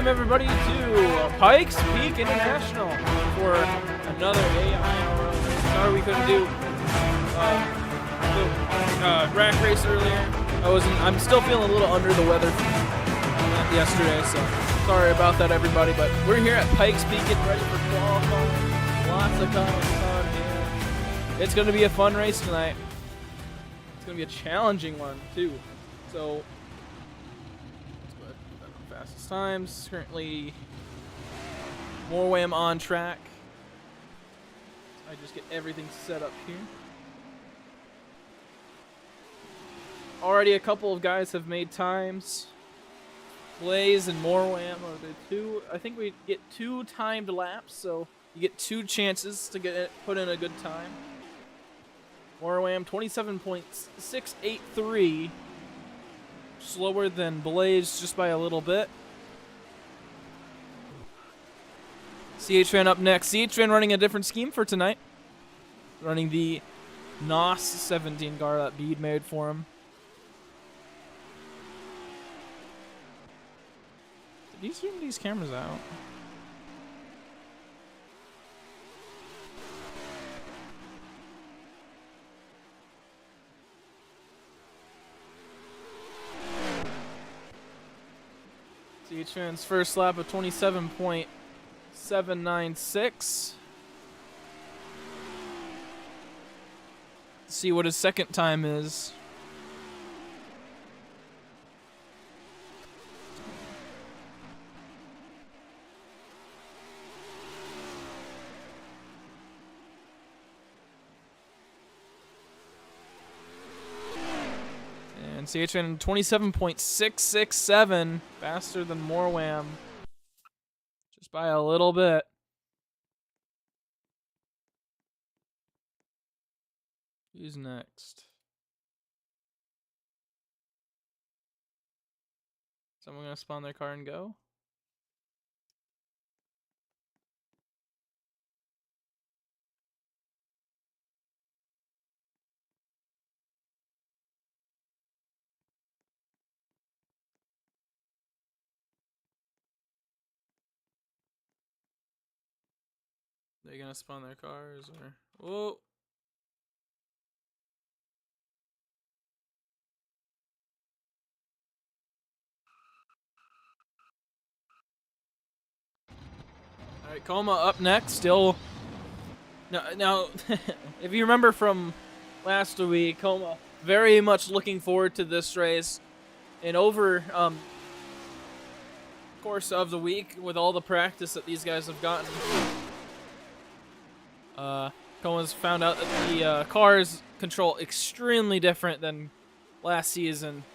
everybody, to Pikes Peak International for another AIRL. Sorry we couldn't do the rack race earlier. I'm still feeling a little under the weather from yesterday, so sorry about that, everybody. But we're here at Pikes Peak getting ready for qualifying. Lots of comments on here. It's going to be a fun race tonight. It's going to be a challenging one too. So fastest times. Currently, Morwam on track. I just get everything set up here. Already a couple of guys have made times. Blaze and Morwam are the two. I think we get 2 timed laps, so you get 2 chances to put in a good time. Morwam 27.683. Slower than Blaze just by a little bit. CHFan up next. CHFan running a different scheme for tonight. Running the NOS 17 car that Bede made for him. Did he zoom these cameras out? CHFan's first lap of 27.796. See what his second time is. And CHN 27.667, faster than Morwam, just by a little bit. Who's next? Someone gonna spawn their car and go? They gonna spawn their cars or whoa? All right, Coma up next. Still, now, if you remember from last week, Coma very much looking forward to this race, and over course of the week with all the practice that these guys have gotten, Coma's found out that the cars control extremely different than last season,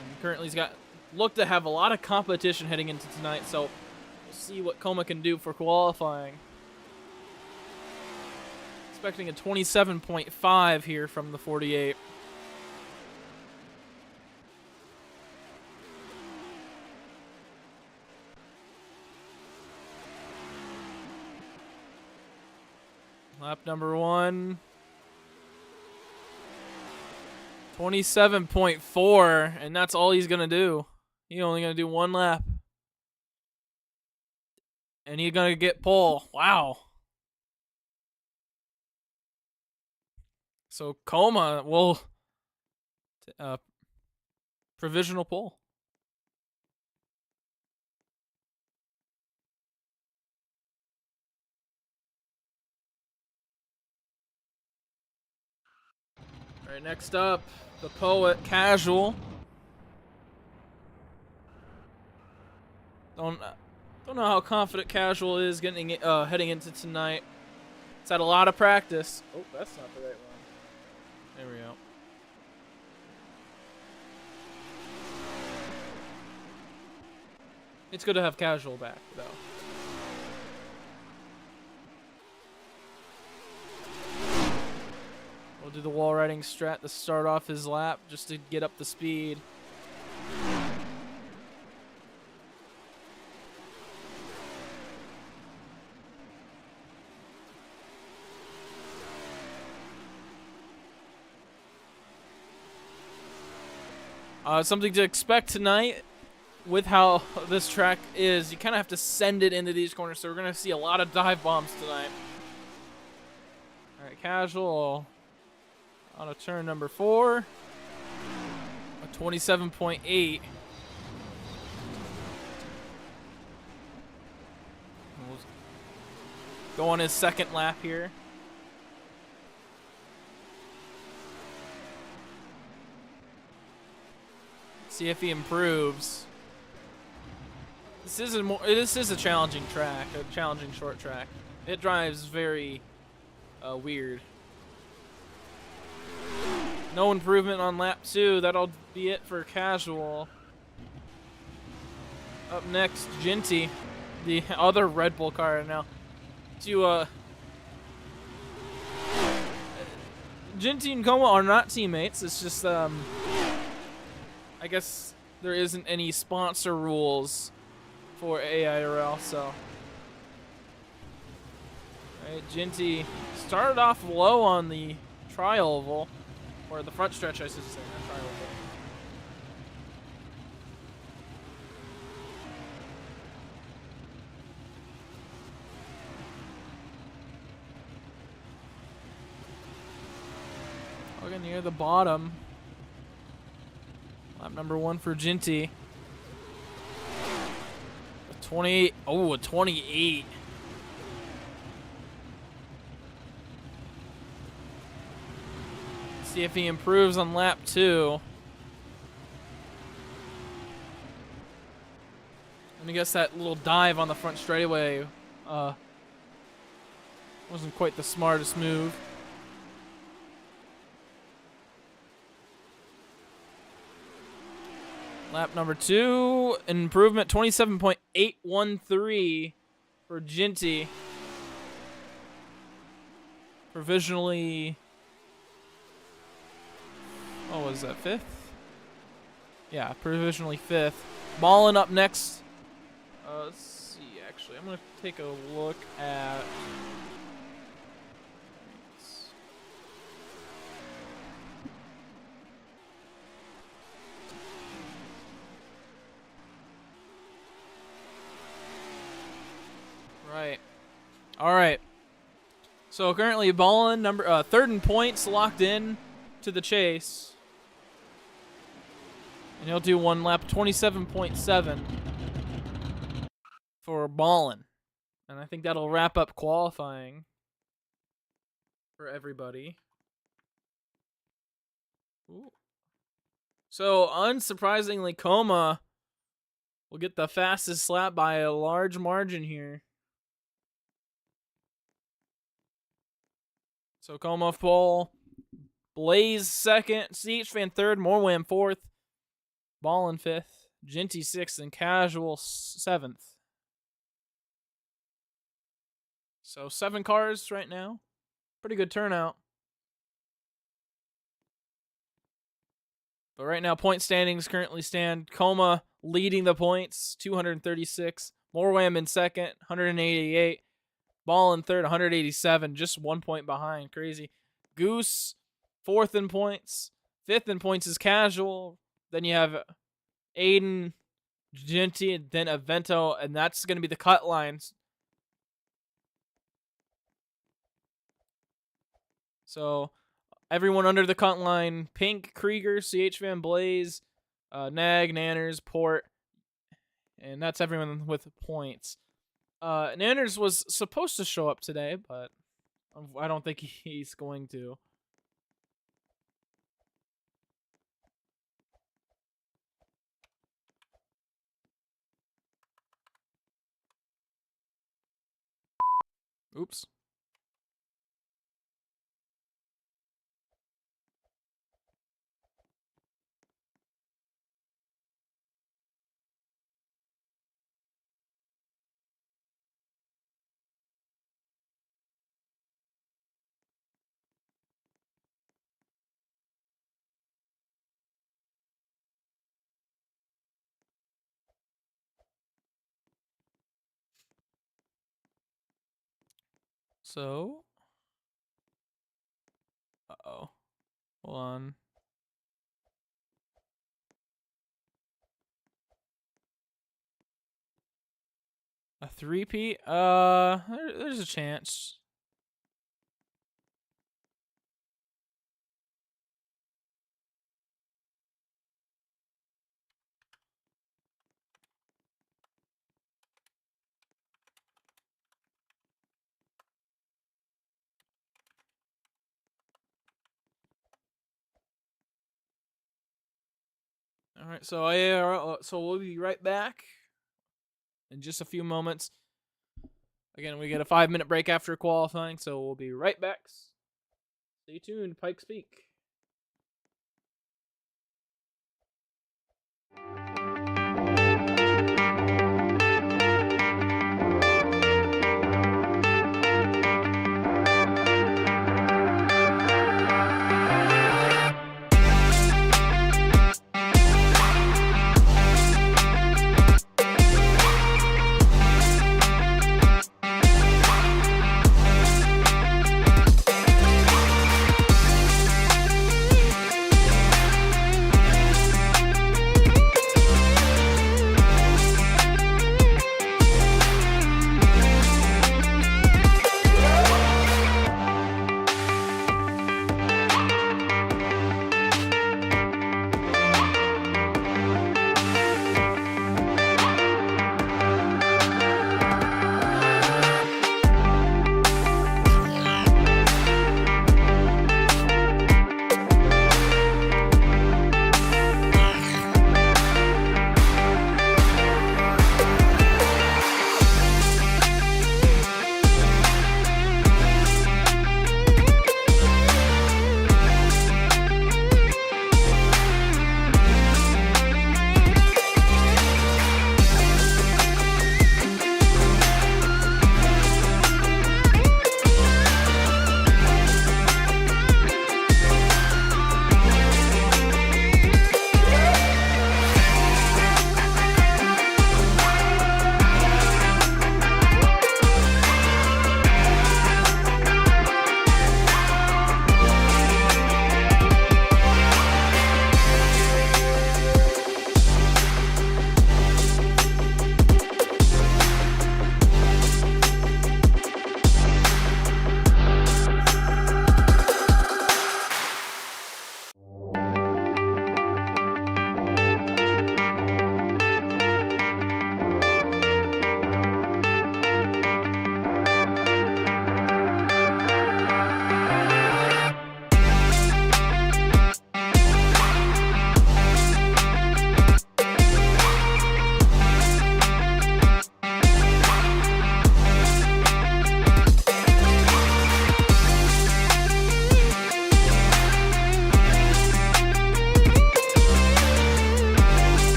and currently he's looked to have a lot of competition heading into tonight. So we'll see what Coma can do for qualifying. Expecting a 27.5 here from the 48. Lap number 1. 27.4, and that's all he's gonna do. He's only gonna do 1 lap. And he's gonna get pole. Wow. So Coma will provisional pole. All right, next up, the Poet Casual. Don't know how confident Casual is getting heading into tonight. It's had a lot of practice. Oh, that's not the right one. There we go. It's good to have Casual back, though. We'll do the wall riding strat to start off his lap, just to get up the speed. Something to expect tonight with how this track is, you kind of have to send it into these corners. So we're gonna see a lot of dive bombs tonight. All right, casual on a turn number 4, a 27.8. Go on his second lap here. See if he improves. This is a challenging track, a challenging short track. It drives very weird. No improvement on lap 2. That'll be it for casual. Up next, Ginty, the other Red Bull car now. To Ginty and Coma are not teammates. It's just I guess there isn't any sponsor rules for AIRL, so. Alright, Ginty started off low on the tri-oval, or the front stretch, I should say, not tri-oval. Looking near the bottom. Lap number 1 for Ginty. A 28. Oh, a 28. See if he improves on lap 2. Let me guess that little dive on the front straightaway wasn't quite the smartest move. Lap number 2, an improvement, 27.813 for Ginty. Provisionally, oh, was that 5th? Yeah, provisionally 5th. Ballin up next. Let's see, actually, I'm going to take a look at... Right. All right. So currently, Ballin number 3rd in points, locked in to the chase, and he'll do one lap 27.7 for Ballin, and I think that'll wrap up qualifying for everybody. Ooh. So unsurprisingly, Coma will get the fastest lap by a large margin here. So Coma pole, Blaze 2nd, CH-Fan 3rd, Morwam 4th, Ballin 5th, Ginty 6th, and Casual 7th. So 7 cars right now. Pretty good turnout. But right now, point standings currently stand Coma leading the points, 236. Morwam in 2nd, 188. Ballin 3rd, 187, just 1 point behind. Crazy. Goose 4th in points. 5th in points is Casual. Then you have Aiden, Ginty, and then Avento, and that's going to be the cut lines. So everyone under the cut line: Pink, Krieger, CH Van Blaze, Nag, Nanners, Port, and that's everyone with points. Nanners was supposed to show up today, but I don't think he's going to. Oops. So, uh-oh. Hold on. 3P? There's a chance. All right, so AIRL, so we'll be right back in just a few moments. Again, we get a 5-minute break after qualifying, so we'll be right back. Stay tuned, Pikes Peak.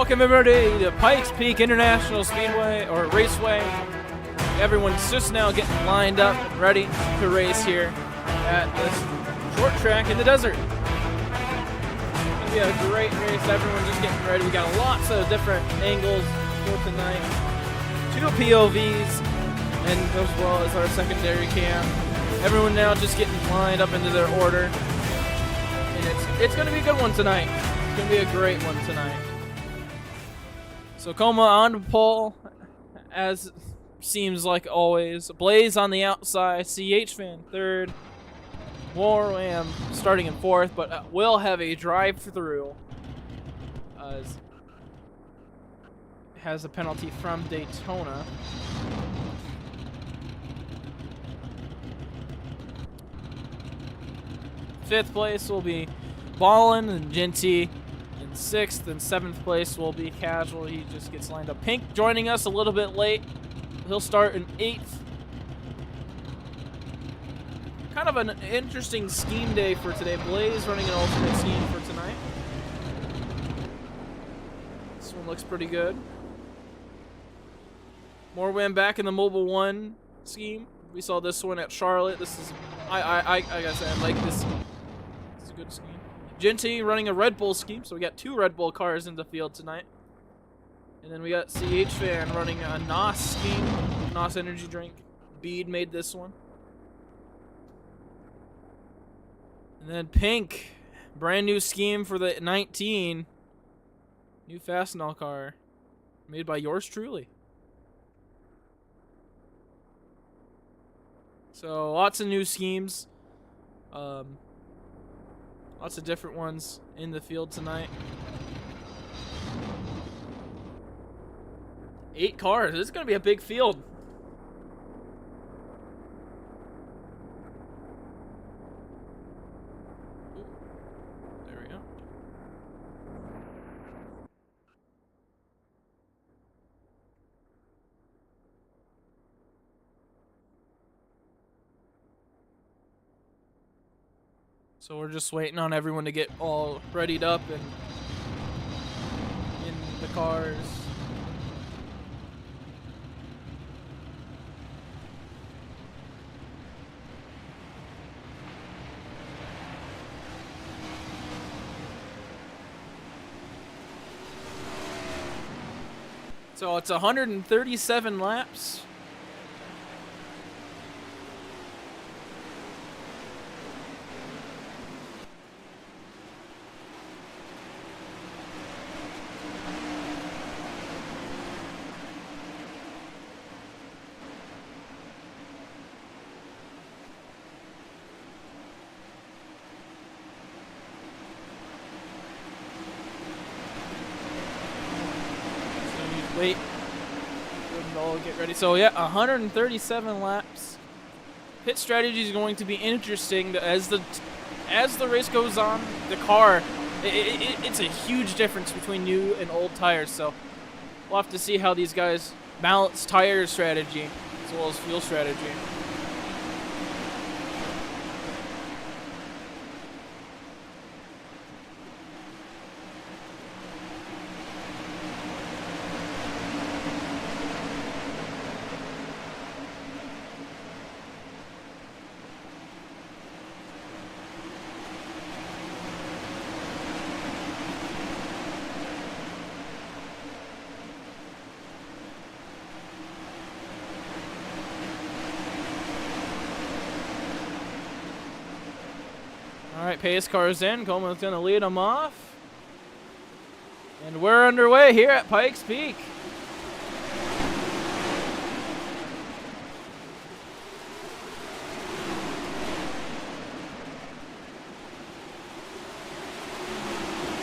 Welcome everybody to Pikes Peak International Speedway or Raceway. Everyone's just now getting lined up and ready to race here at this short track in the desert. It's gonna be a great race. Everyone's just getting ready. We got lots of different angles for tonight. 2 POVs and as well as our secondary cam. Everyone now just getting lined up into their order. And it's gonna be a good one tonight. It's gonna be a great one tonight. So Coma on the pole, as seems like always. Blaze on the outside, CH Fan third, Warwham starting in fourth, but will have a drive-through. Has a penalty from Daytona. Fifth place will be Ballin and Genty. In sixth and seventh place will be Casual. He just gets lined up. Pink joining us a little bit late. He'll start in eighth. Kind of an interesting scheme day for today. Blaze running an alternate scheme for tonight. This one looks pretty good. Morwin back in the Mobile 1 scheme. We saw this one at Charlotte. This is, I gotta say, I like this. This is a good scheme. Genty running a Red Bull scheme, so we got 2 Red Bull cars in the field tonight. And then we got CH Fan running a NOS scheme, NOS energy drink. Bede made this one. And then Pink, brand new scheme for the 19. New Fastnall car, made by yours truly. So lots of new schemes. Lots of different ones in the field tonight. 8 cars. This is going to be a big field. There we go. So we're just waiting on everyone to get all readied up and in the cars. So it's 137 laps. Wait. All get ready. So yeah, 137 laps. Pit strategy is going to be interesting as the race goes on. The car, it's a huge difference between new and old tires. So we'll have to see how these guys balance tire strategy as well as fuel strategy. Alright, pace cars in. Coleman's going to lead them off. And we're underway here at Pikes Peak.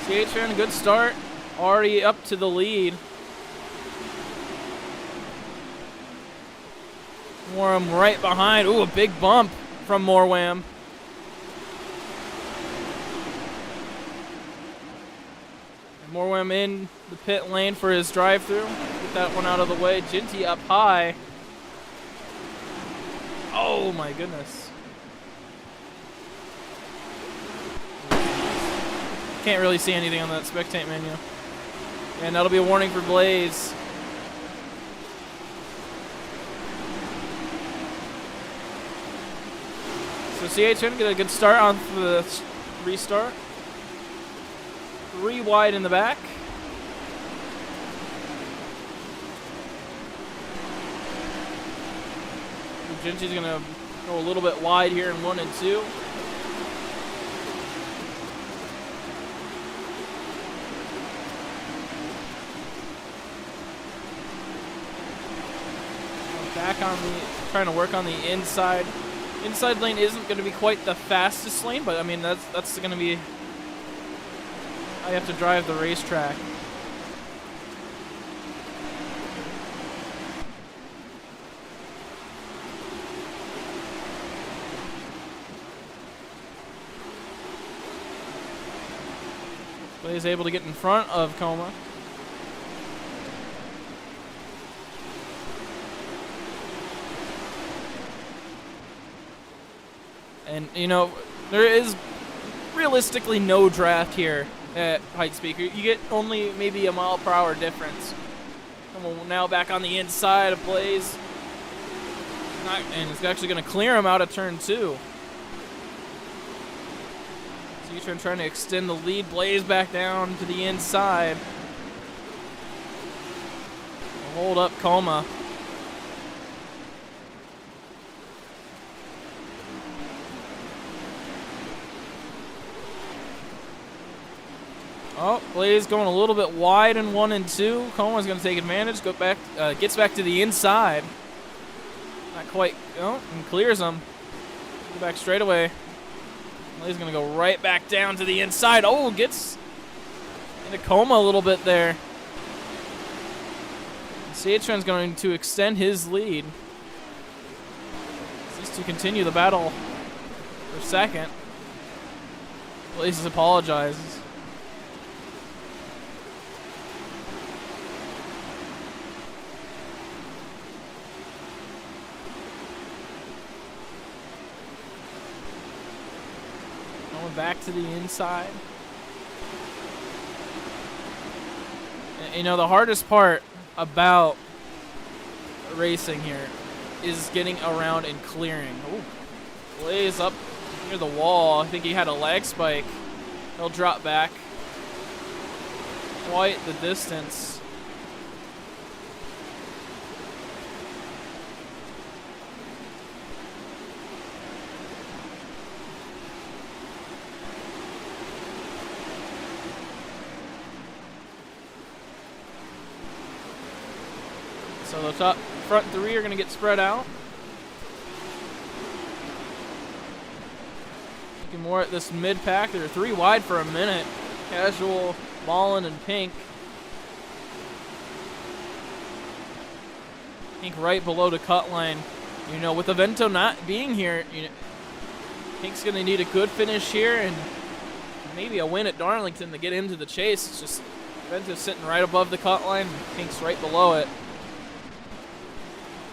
CH Fan, a good start. Already up to the lead. Warm right behind. Ooh, a big bump from Morwham. Morwham in the pit lane for his drive-through. Get that one out of the way. Genty up high. Oh my goodness. Can't really see anything on that spectate menu. And that'll be a warning for Blaze. So CHN get a good start on the restart. 3 wide in the back. Genji's going to go a little bit wide here in 1 and 2. Back on the, trying to work on the inside. Inside lane isn't going to be quite the fastest lane, but I mean that's going to be how you have to drive the racetrack. Blaze able to get in front of Coma. And, you know, there is realistically no draft here at Heights Peak. You get only maybe a mile-per-hour difference. And we're now back on the inside of Blaze. And it's actually going to clear him out of turn 2. C-Turn trying to extend the lead. Blaze back down to the inside. Hold up Coma. Oh, Blaze going a little bit wide in 1 and 2. Coma's going to take advantage. Gets back to the inside. Not quite. Oh, and clears him. Go back straight away. Blaze going to go right back down to the inside. Oh, gets into Coma a little bit there. CHN's going to extend his lead. These two continue the battle for second. Blaze apologizes. Back to the inside. You know, the hardest part about racing here is getting around and clearing. Ooh. Blaze up near the wall. I think he had a lag spike. He'll drop back quite the distance. So the top front 3 are going to get spread out. Looking more at this mid pack. They're 3 wide for a minute. Casual, Ballin, and Pink. Pink right below the cut line. You know, with Avento not being here, you know, Pink's going to need a good finish here and maybe a win at Darlington to get into the chase. It's just Avento's sitting right above the cut line. Pink's right below it.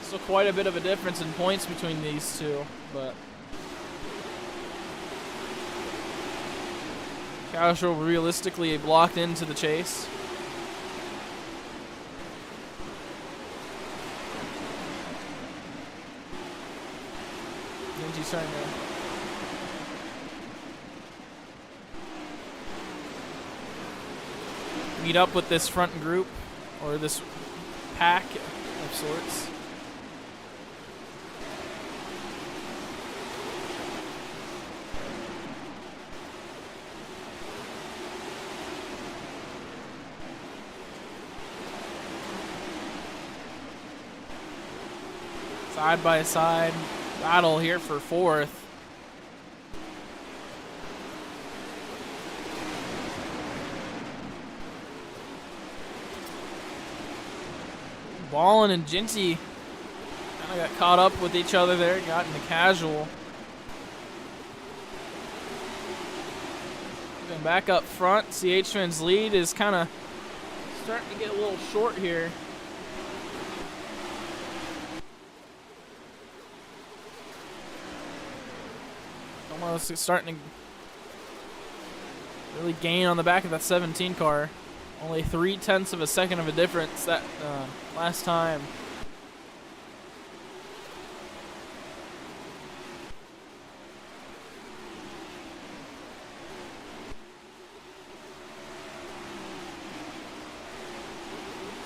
Still quite a bit of a difference in points between these two, but Casual realistically blocked into the chase. Genji's trying to meet up with this front group, or this pack of sorts. Side by side battle here for 4th. Ballin and Jinty kind of got caught up with each other there, got into Casual. Then back up front, CHN's lead is kind of starting to get a little short here. Almost starting to really gain on the back of that 17 car. Only 0.3 of a second of a difference that last time.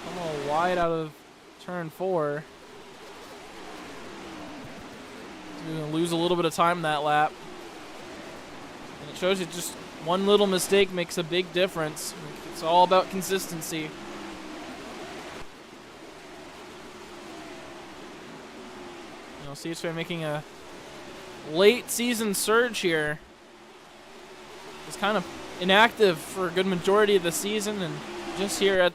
I'm a little wide out of turn 4. So we're going to lose a little bit of time that lap. And it shows you just one little mistake makes a big difference. It's all about consistency. You know, CHV making a late season surge here. It's kind of inactive for a good majority of the season, and just here at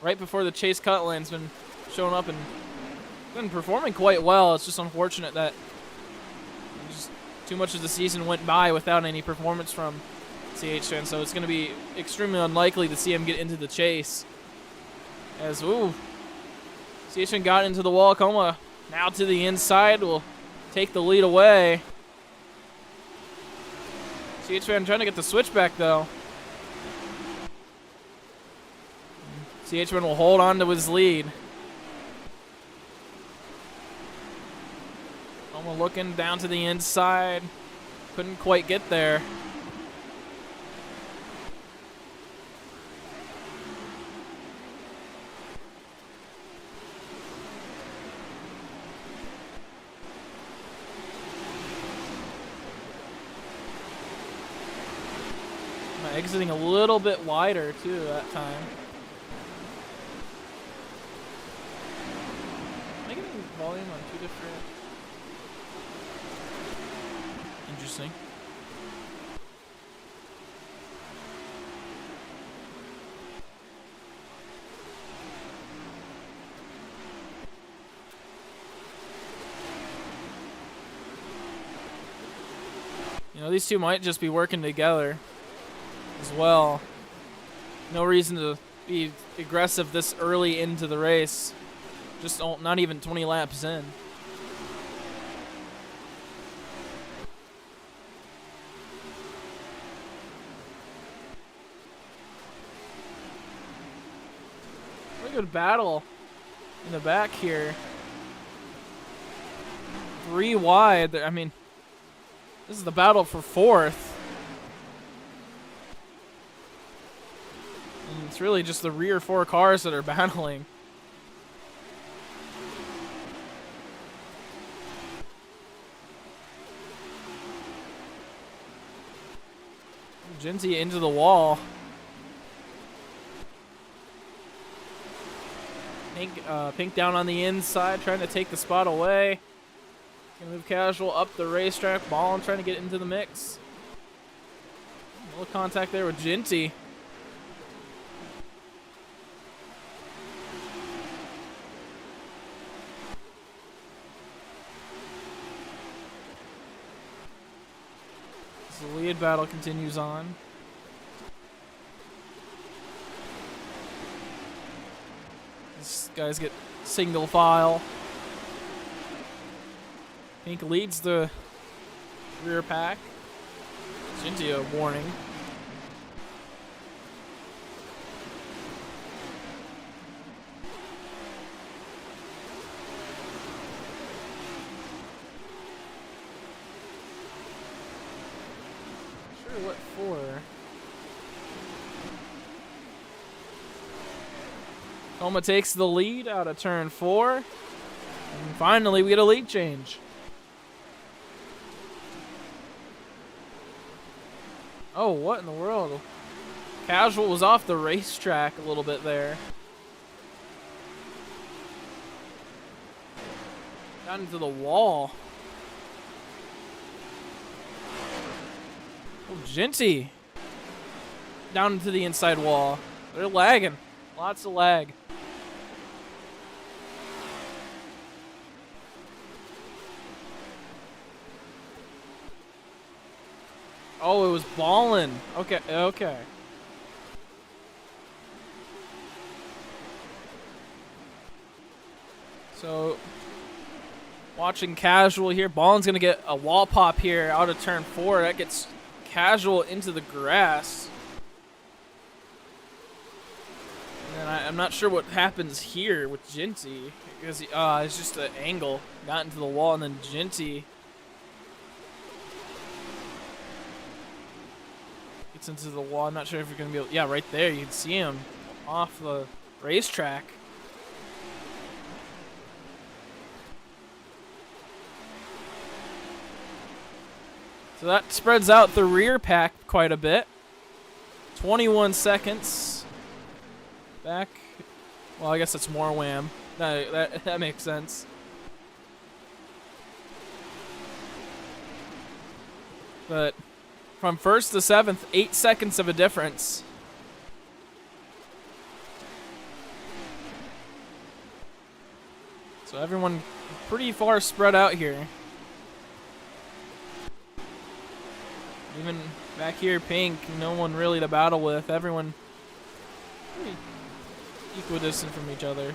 right before the Chase cut line's been showing up and been performing quite well. It's just unfortunate that just too much of the season went by without any performance from CHN, so it's going to be extremely unlikely to see him get into the chase. As, CHN got into the wall. Coma now to the inside will take the lead away. CHN trying to get the switchback, though. CHN will hold on to his lead. Coma looking down to the inside. Couldn't quite get there. Exiting a little bit wider, too, that time. Am I getting volume on 2 different... Interesting. You know, these two might just be working together as well. No reason to be aggressive this early into the race. Just not even 20 laps in. Really good battle in the back here. 3 wide. I mean, this is the battle for 4th. It's really just the rear 4 cars that are battling. Genty into the wall. Pink down on the inside, trying to take the spot away. Gonna move casual up the racetrack. Ball and trying to get into the mix. A little contact there with Genty. The lead battle continues on. These guys get single file. Pink leads the rear pack. Genty a warning. What for? Coma takes the lead out of turn 4. And finally, we get a lead change. Oh, what in the world? Casual was off the racetrack a little bit there. Got into the wall. Oh, Genty down into the inside wall. They're lagging. Lots of lag. Oh, it was ballin'. Okay, okay. So, watching casual here. Ballin's going to get a wall pop here out of turn 4. That gets casual into the grass. I'm not sure what happens here with Ginty, because it's just an angle. Got into the wall, and then Ginty gets into the wall. I'm not sure if you're going to be able... Yeah, right there. You can see him off the racetrack. So that spreads out the rear pack quite a bit. 21 seconds. Back. Well, I guess it's more wham. That makes sense. But from first to seventh, 8 seconds of a difference. So everyone pretty far spread out here. Even back here, pink, no one really to battle with. Everyone pretty equidistant from each other.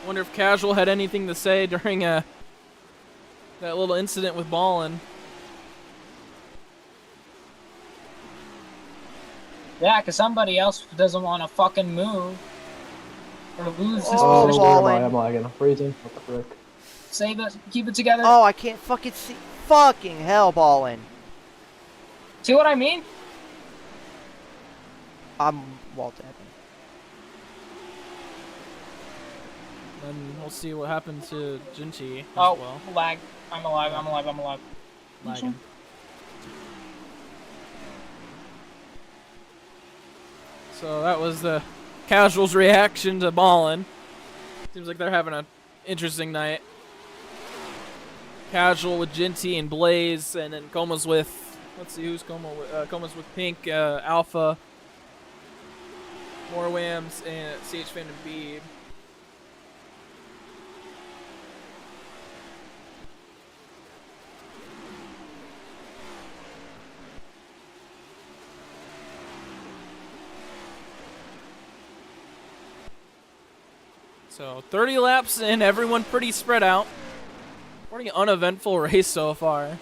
Wonder if Casual had anything to say during that little incident with Ballin. Yeah, because somebody else doesn't want to fucking move or lose his Oh, position. where am I? I'm lagging. I'm freezing. What the frick? Save it. Keep it together. Oh, I can't fucking see. Fucking hell, Ballin. See what I mean? I'm wall tapping. And we'll see what happened to Ginty as Oh, well. lag. I'm alive. I'm alive. I'm alive. Lagging. So that was the Casual's reaction to Ballin. Seems like they're having an interesting night. Casual with Ginty and Blaze, and then Coma's with... Let's see who's Coma with. Coma's with Pink, Alpha, More Whams, and CH Fan and Beeb. So 30 laps and everyone pretty spread out. Pretty uneventful race so far.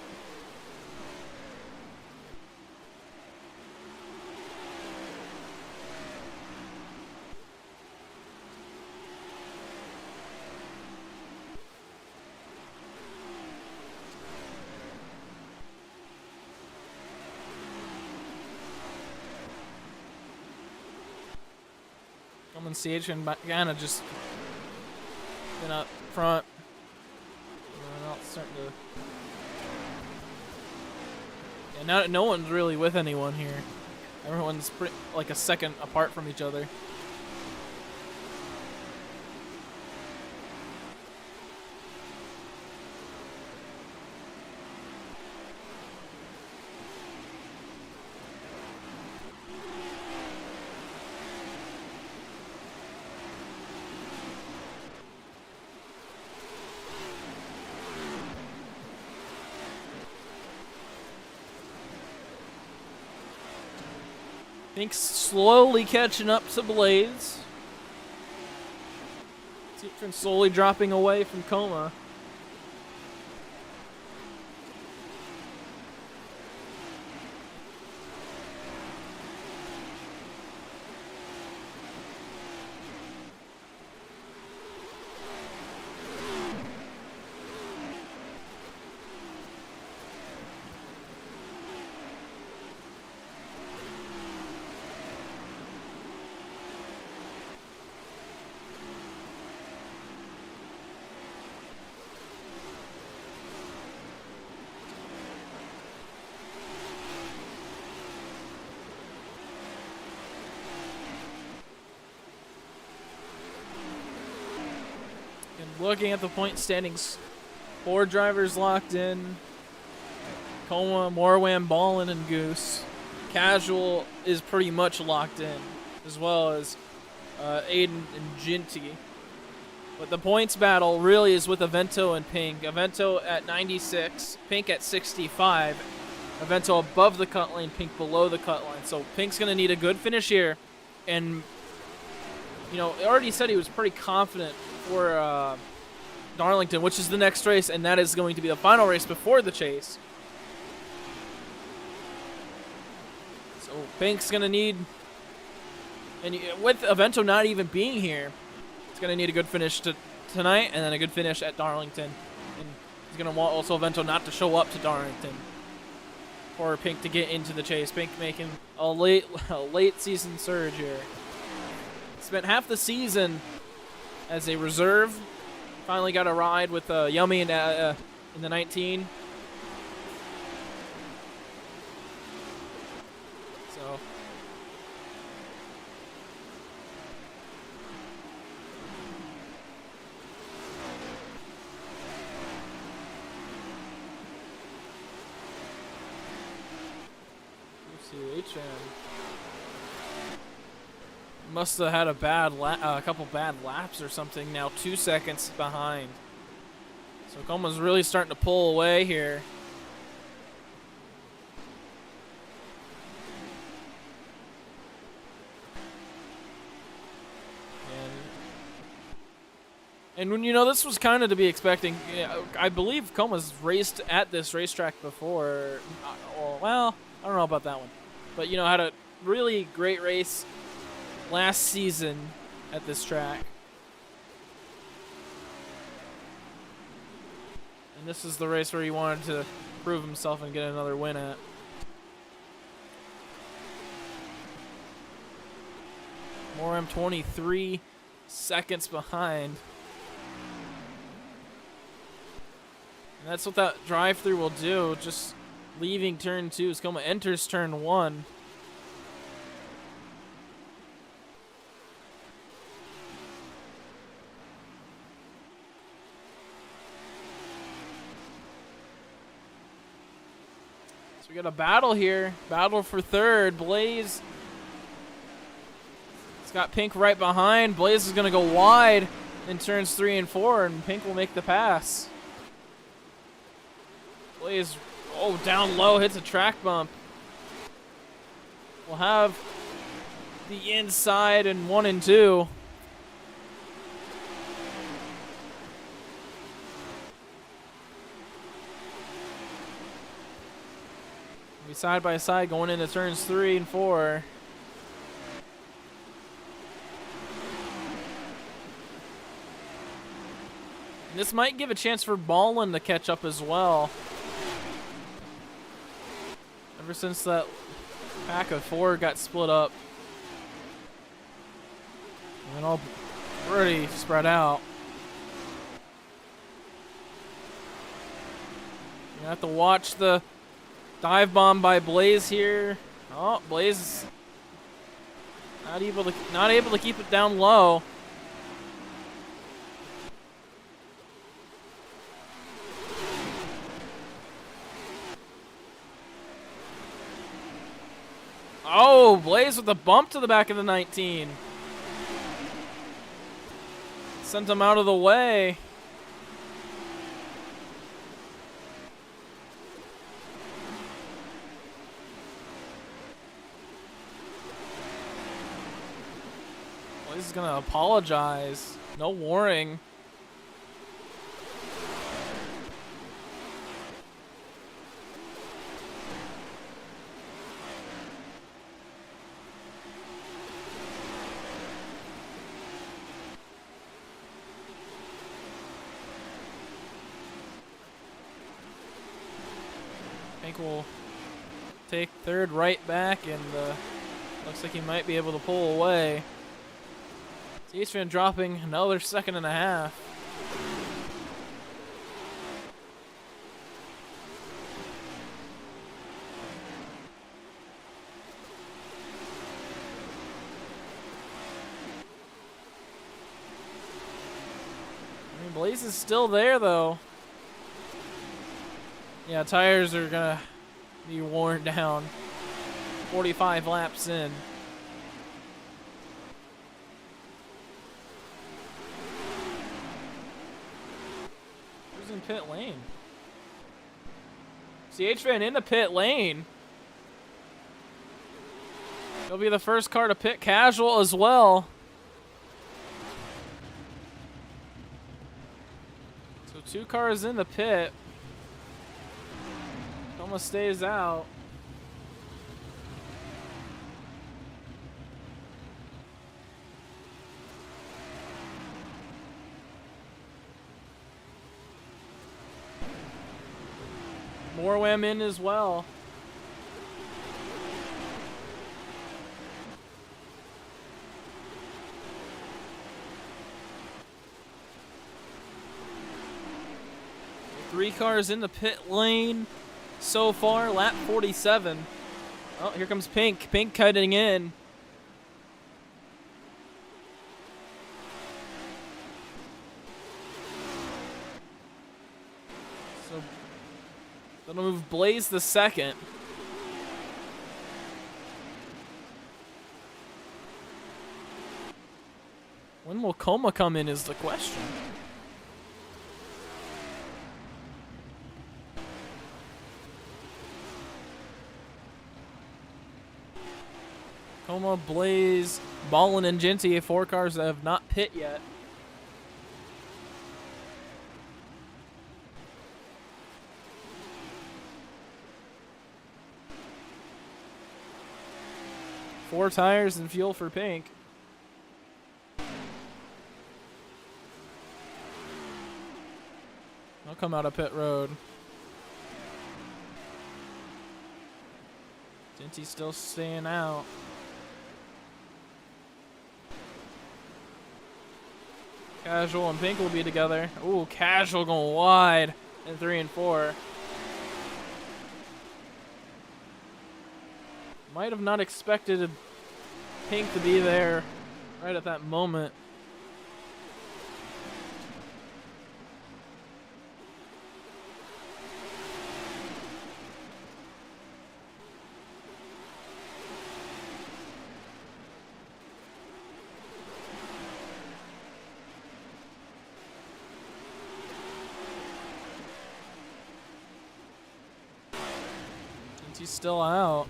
Coming CH and kind of just been up front. Now it's starting to... Yeah, now no one's really with anyone here. Everyone's pretty, like a second apart from each other. Pink's slowly catching up to Blaze. Citroen slowly dropping away from Coma. Looking at the point standings, 4 drivers locked in. Coma, Morwam, Ballin, and Goose. Casual is pretty much locked in, as well as Aiden and Ginty. But the points battle really is with Avento and Pink. Avento at 96, Pink at 65. Avento above the cut line, Pink below the cut line. So Pink's going to need a good finish here. And, he already said he was pretty confident for Darlington, which is the next race, and that is going to be the final race before the chase. So Pink's going to need, and with Avento not even being here, he's going to need a good finish tonight and then a good finish at Darlington. And he's going to want also Avento not to show up to Darlington for Pink to get into the chase. Pink making a late season surge here. Spent half the season as a reserve. Finally got a ride with Yummy in the 19. So let's see, HM must have had a couple bad laps or something. Now 2 seconds behind. So Coma's really starting to pull away here. And when this was kind of to be expecting. I believe Coma's raced at this racetrack before. Well, I don't know about that one, but had a really great race last season at this track. And this is the race where he wanted to prove himself and get another win at. Moram 23 seconds behind. And that's what that drive-through will do, just leaving turn 2 as Coma enters turn 1. We got a battle here. Battle for third. Blaze. It's got Pink right behind. Blaze is going to go wide in turns 3 and 4, and Pink will make the pass. Blaze, down low, hits a track bump. We'll have the inside in 1 and 2. Be side by side going into turns 3 and 4. And this might give a chance for Ballin to catch up as well. Ever since that pack of 4 got split up. And all pretty spread out. You have to watch the dive bomb by Blaze here. Oh, Blaze not able to keep it down low. Oh, Blaze with a bump to the back of the 19. Sent him out of the way. He's gonna apologize. No warning. Pink will take third right back, and looks like he might be able to pull away. Eastman dropping another 1.5 seconds. I mean, Blaze is still there, though. Yeah, tires are gonna be worn down. 45 laps in. pit lane. CH Fan in the pit lane. He'll be the first car to pit casual as well. So 2 cars in the pit. Almost stays out. Morwam in as well. Three cars in the pit lane so far, lap 47. Oh, here comes Pink. Pink cutting in. So that'll move Blaze the second. When will Coma come in is the question. Coma, Blaze, Ballin, and Genty, 4 cars that have not pit yet. Four tires and fuel for Pink. They'll come out of pit road. Genty's still staying out. Casual and Pink will be together. Ooh, Casual going wide in 3 and 4. Might have not expected Pink to be there right at that moment. He's still out.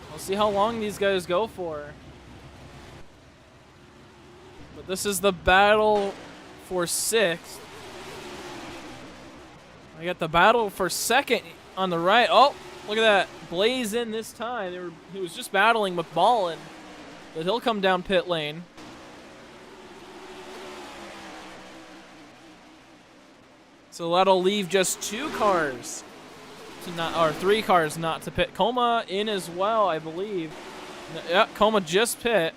We'll see how long these guys go for. But this is the battle for 6th. I got the battle for 2nd on the right. Oh, look at that. Blaze in this time. He was just battling with Ballin. But he'll come down pit lane. So that'll leave just 2 cars. Or 3 cars not to pit. Coma in as well, I believe. Yeah, Coma just pit.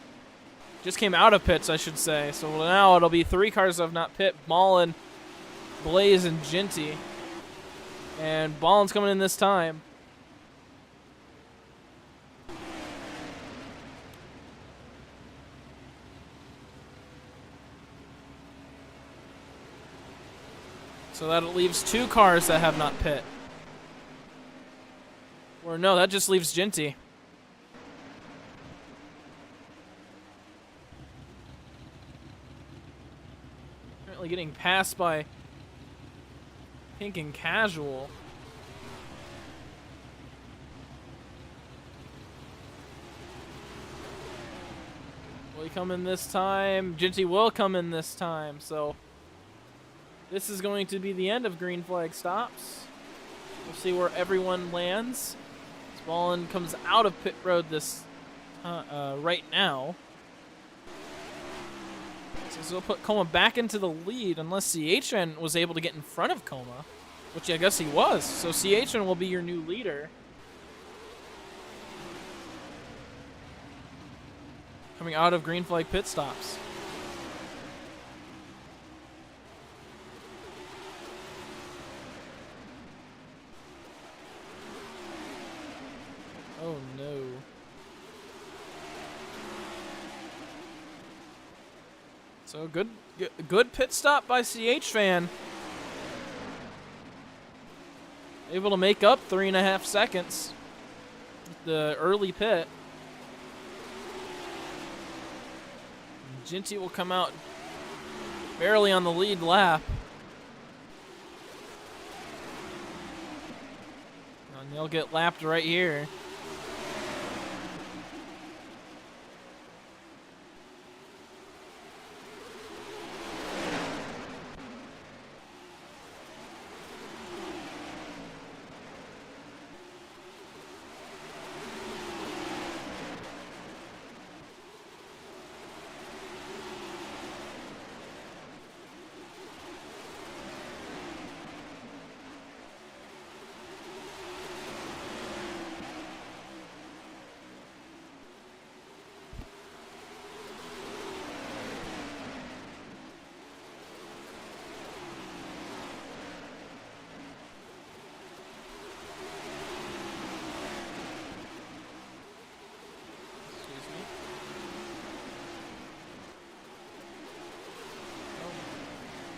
Just came out of pits, I should say. So now it'll be 3 cars that have not pit. Ballin, Blaze, and Genty. And Ballin's coming in this time. So that leaves 2 cars that have not pit. Or no, that just leaves Genty. Currently getting passed by Pink and Casual. Will he come in this time? Genty will come in this time, so this is going to be the end of green flag stops. We'll see where everyone lands. Ballin comes out of pit road this right now. So this will put Coma back into the lead unless CHN was able to get in front of Coma, which I guess he was. So CHN will be your new leader. Coming out of green flag pit stops. Oh no. So good pit stop by CH Fan. Able to make up 3.5 seconds with the early pit. Genty will come out barely on the lead lap. They'll get lapped right here.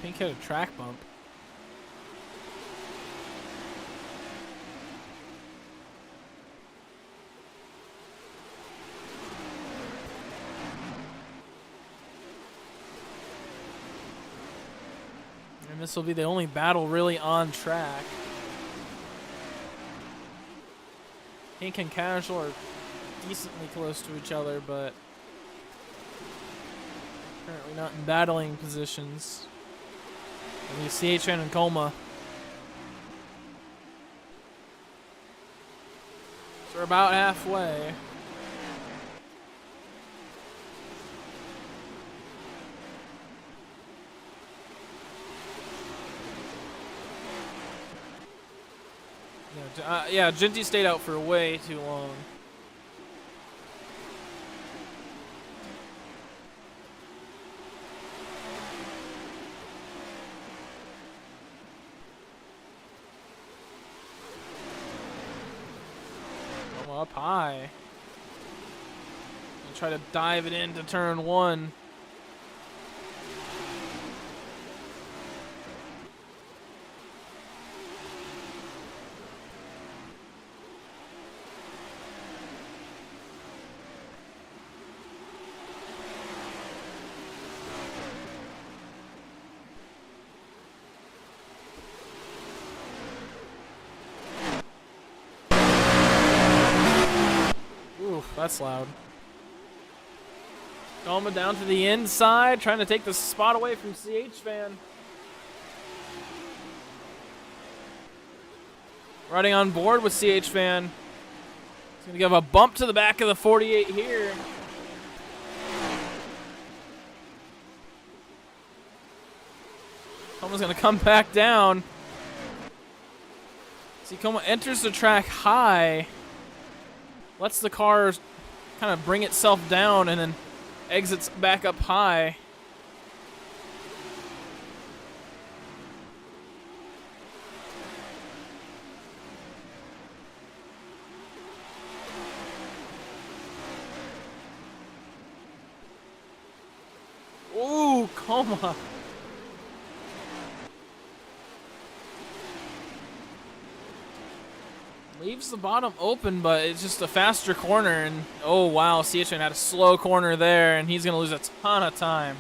Pink hit a track bump. And this will be the only battle really on track. Pink and Casual are decently close to each other, but currently not in battling positions. And you see CHN and Coma. So we're about halfway. Yeah, Jinty stayed out for way too long. Up high. I'll try to dive it into turn one. That's loud. Going down to the inside, trying to take the spot away from CH Fan. Riding on board with CH Fan. He's gonna give a bump to the back of the 48 here. Coma's gonna come back down. See, Coma enters the track high. Lets the car kind of bring itself down and then exits back up high. Ooh, Coma. Leaves the bottom open, but it's just a faster corner, and oh wow, CHN had a slow corner there, and he's gonna lose a ton of time.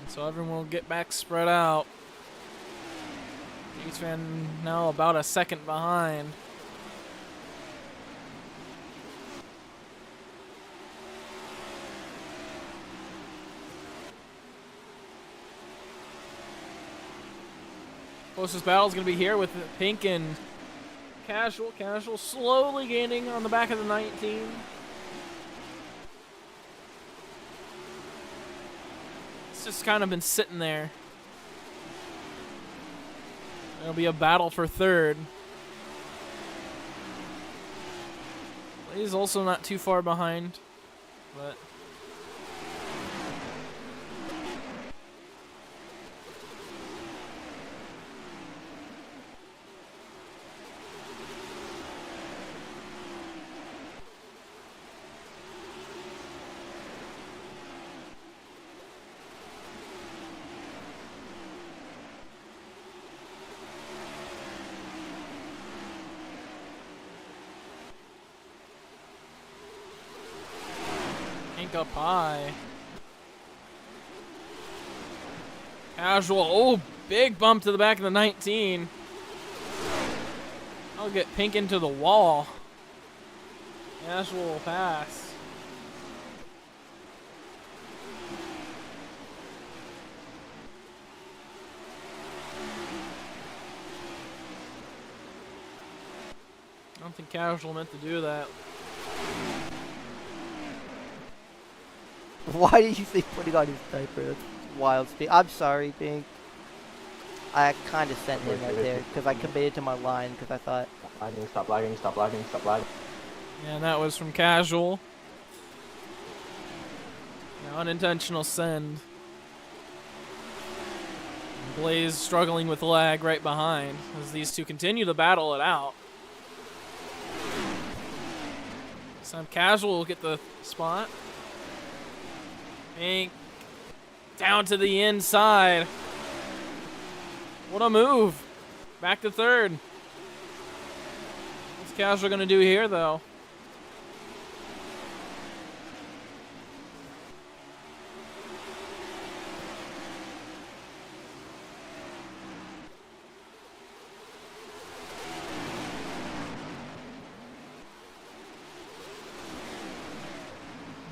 So everyone will get back spread out. Each fan now about a second behind. Closest battle is going to be here with Pink and Casual. Casual slowly gaining on the back of the 19. Just kind of been sitting there. It'll be a battle for third. He's also not too far behind, but Pink up high. Casual. Oh, big bump to the back of the 19. I'll get Pink into the wall. Casual pass. I don't think Casual meant to do that. Why did you say putting on his diaper? That's wild speed. I'm sorry, Pink. I kind of sent him right there because I committed to my line because I thought. Stop lagging, stop lagging, stop lagging, stop lagging. And that was from Casual. An unintentional send. Blaze struggling with lag right behind as these two continue to battle it out. Some Casual will get the spot. Pink down to the inside. What a move. Back to third. What's Casual going to do here, though?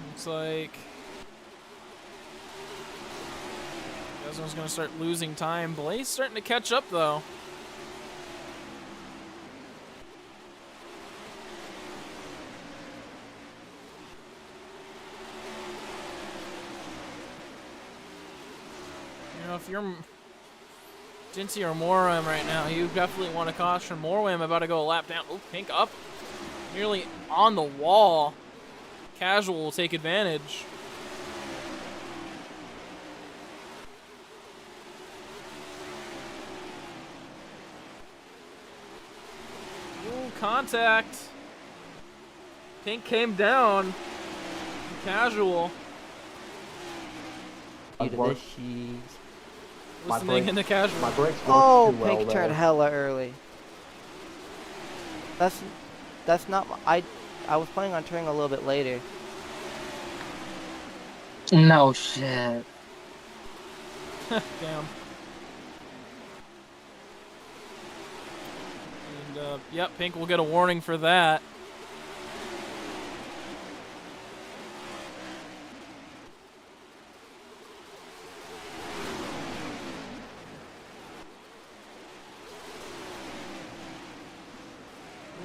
Looks like Casual's going to start losing time. Blaze starting to catch up, though. You know, if you're Jinty or Moram right now, you definitely want to caution Morwim about to go a lap down. Oh, Pink up. Nearly on the wall. Casual will take advantage. Ooh, contact. Pink came down. Casual. You to this cheese. Listening in the Casual. My brakes worked Oh, too well Pink there. turned hella early. That's not my, I was planning on turning a little bit later. No shit. Damn. And, yep, Pink will get a warning for that.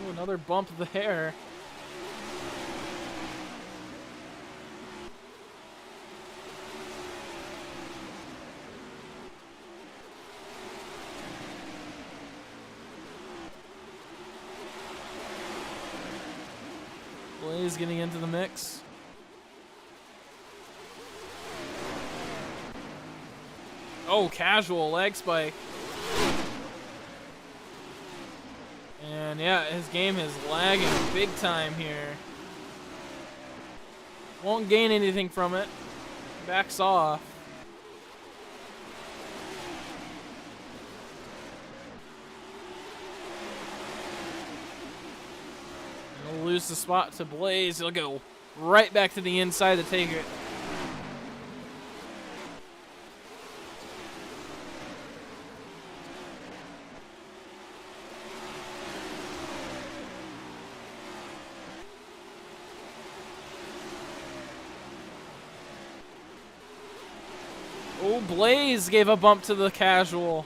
Ooh, another bump there. Blaze getting into the mix. Oh, Casual leg spike. And yeah, his game is lagging big time here. Won't gain anything from it. Backs off. He'll lose the spot to Blaze. He'll go right back to the inside to take it. Oh, Blaze gave a bump to the Casual.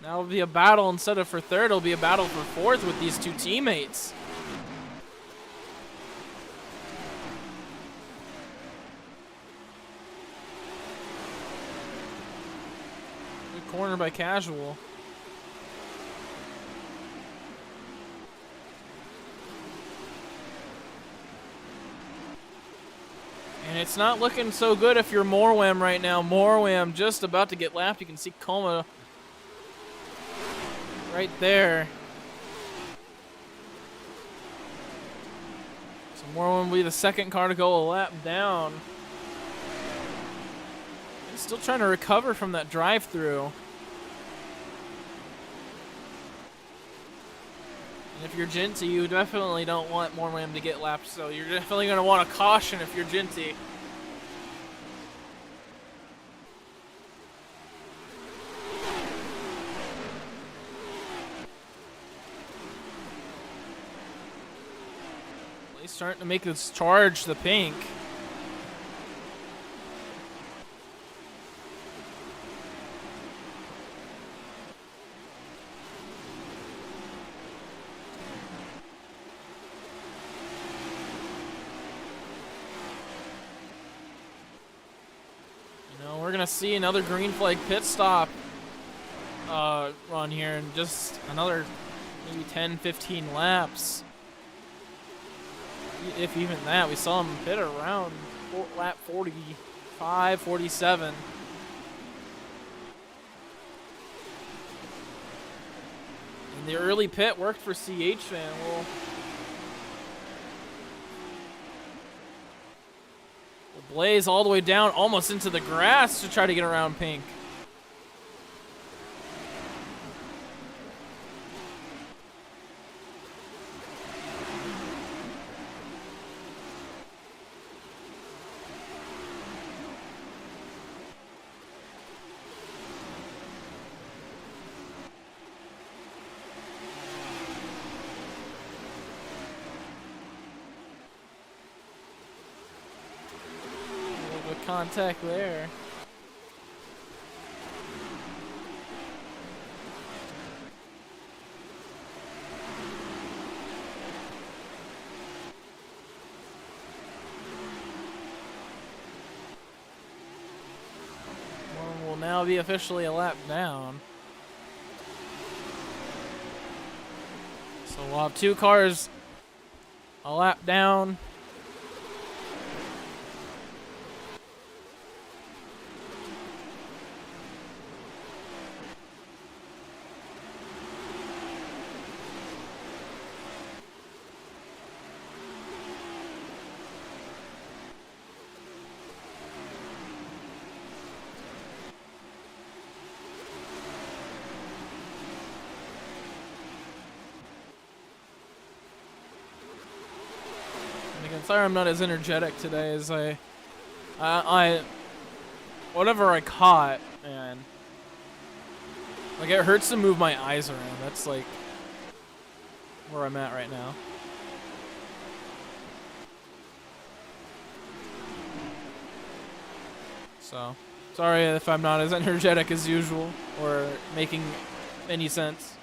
Now it'll be a battle instead of for third. It'll be a battle for fourth with these two teammates. Good corner by Casual. And it's not looking so good if you're Morwim right now. Morwim just about to get lapped. You can see Coma right there. So Morwim will be the second car to go a lap down. He's still trying to recover from that drive-through. if you're Ginty, you definitely don't want Mormon to get lapped, so you're definitely going to want a caution if you're Ginty. He's starting to make this charge, the pink. We're gonna see another green flag pit stop run here in just another maybe 10-15 laps, if even that. We saw him pit around lap 45, 47. And the early pit worked for CH Fan. We'll blaze all the way down, almost into the grass to try to get around pink. Contact there. One will now be officially a lap down. So we'll have two cars a lap down. Sorry I'm not as energetic today as I whatever I caught, man. Like, it hurts to move my eyes around. That's like where I'm at right now. So, sorry if I'm not as energetic as usual or making any sense.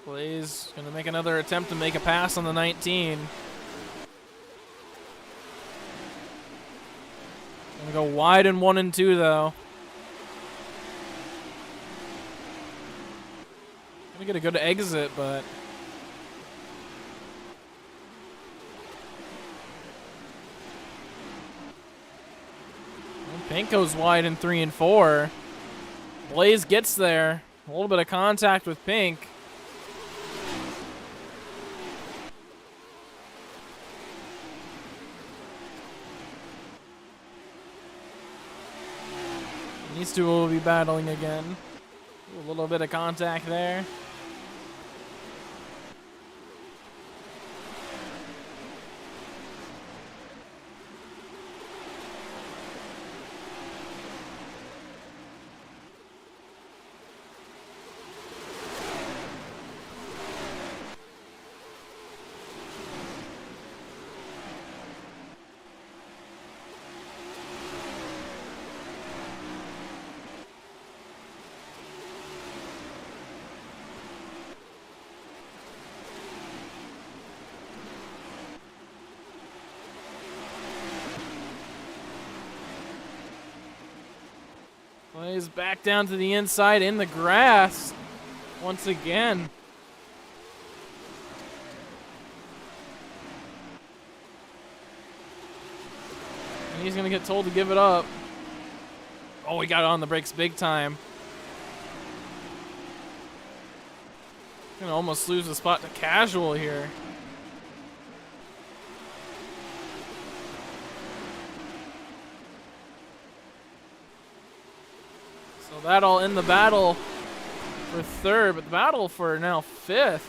Blaze gonna make another attempt to make a pass on the 19. Gonna go wide in 1 and 2 though. Gonna get a good exit, but Pink goes wide in 3 and 4. Blaze gets there. A little bit of contact with Pink. These two will be battling again. A little bit of contact there. Plays back down to the inside in the grass once again. he's going to get told to give it up. Oh, he got on the brakes big time. Going to almost lose the spot to Casual here. So that'll end the battle for third, but the battle for now fifth.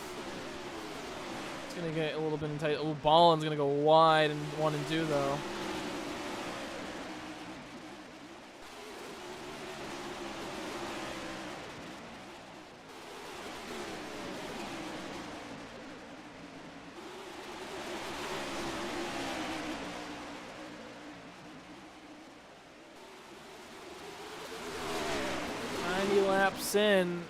It's going to get a little bit tight. Oh, Ballin's going to go wide in 1 and 2, though. Laps in.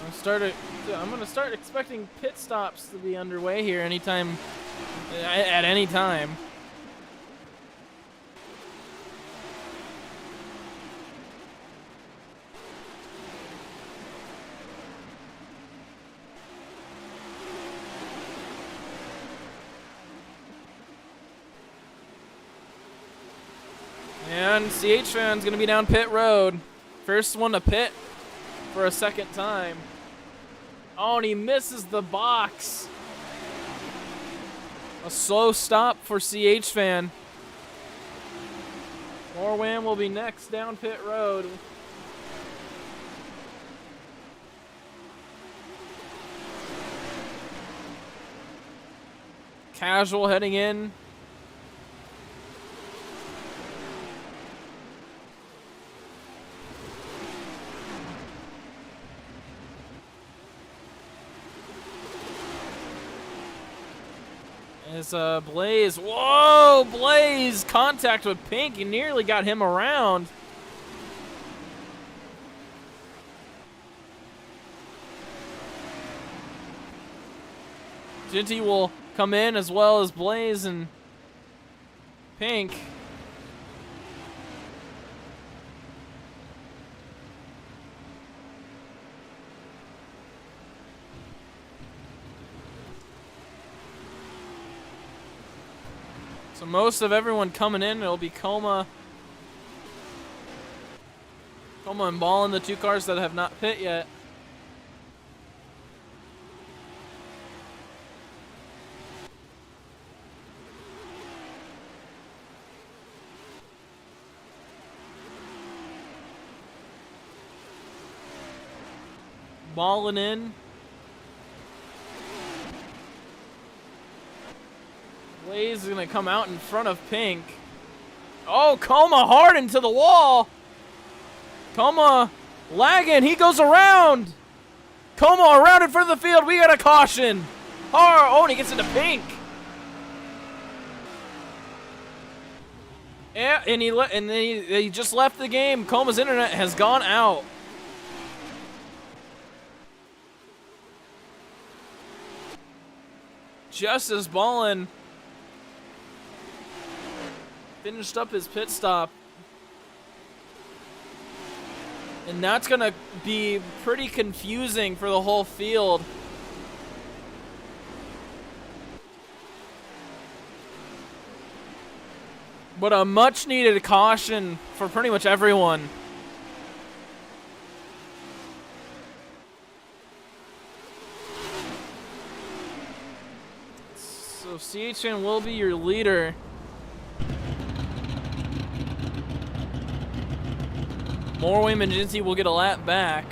I'm gonna start expecting pit stops to be underway here anytime, at any time. And CH Fan's gonna be down pit road. First one to pit for a second time. Oh, and he misses the box. A slow stop for CH Fan. Morwam will be next down pit road. Casual heading in. As Blaze, whoa, Blaze, contact with Pink, he nearly got him around. Ginty will come in as well as Blaze and Pink. So most of everyone coming in, it'll be Coma and Ballin, the 2 cars that have not pit yet. Ballin in. Blaze is going to come out in front of Pink. Oh, Coma hard into the wall. Coma lagging. He goes around. Coma around in front of the field. We got a caution. Oh, and he gets into Pink. Yeah, and he just left the game. Coma's internet has gone out. Just as Ballin finished up his pit stop. And that's going to be pretty confusing for the whole field. But a much needed caution for pretty much everyone. So CHN will be your leader. Morwam and Jinsey will get a lap back.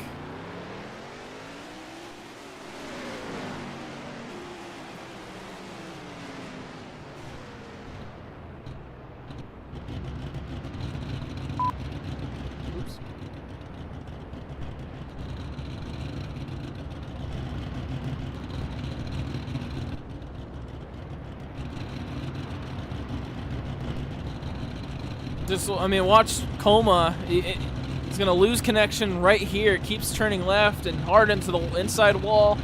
Oops. Watch Coma. He's going to lose connection right here. Keeps turning left and hard into the inside wall.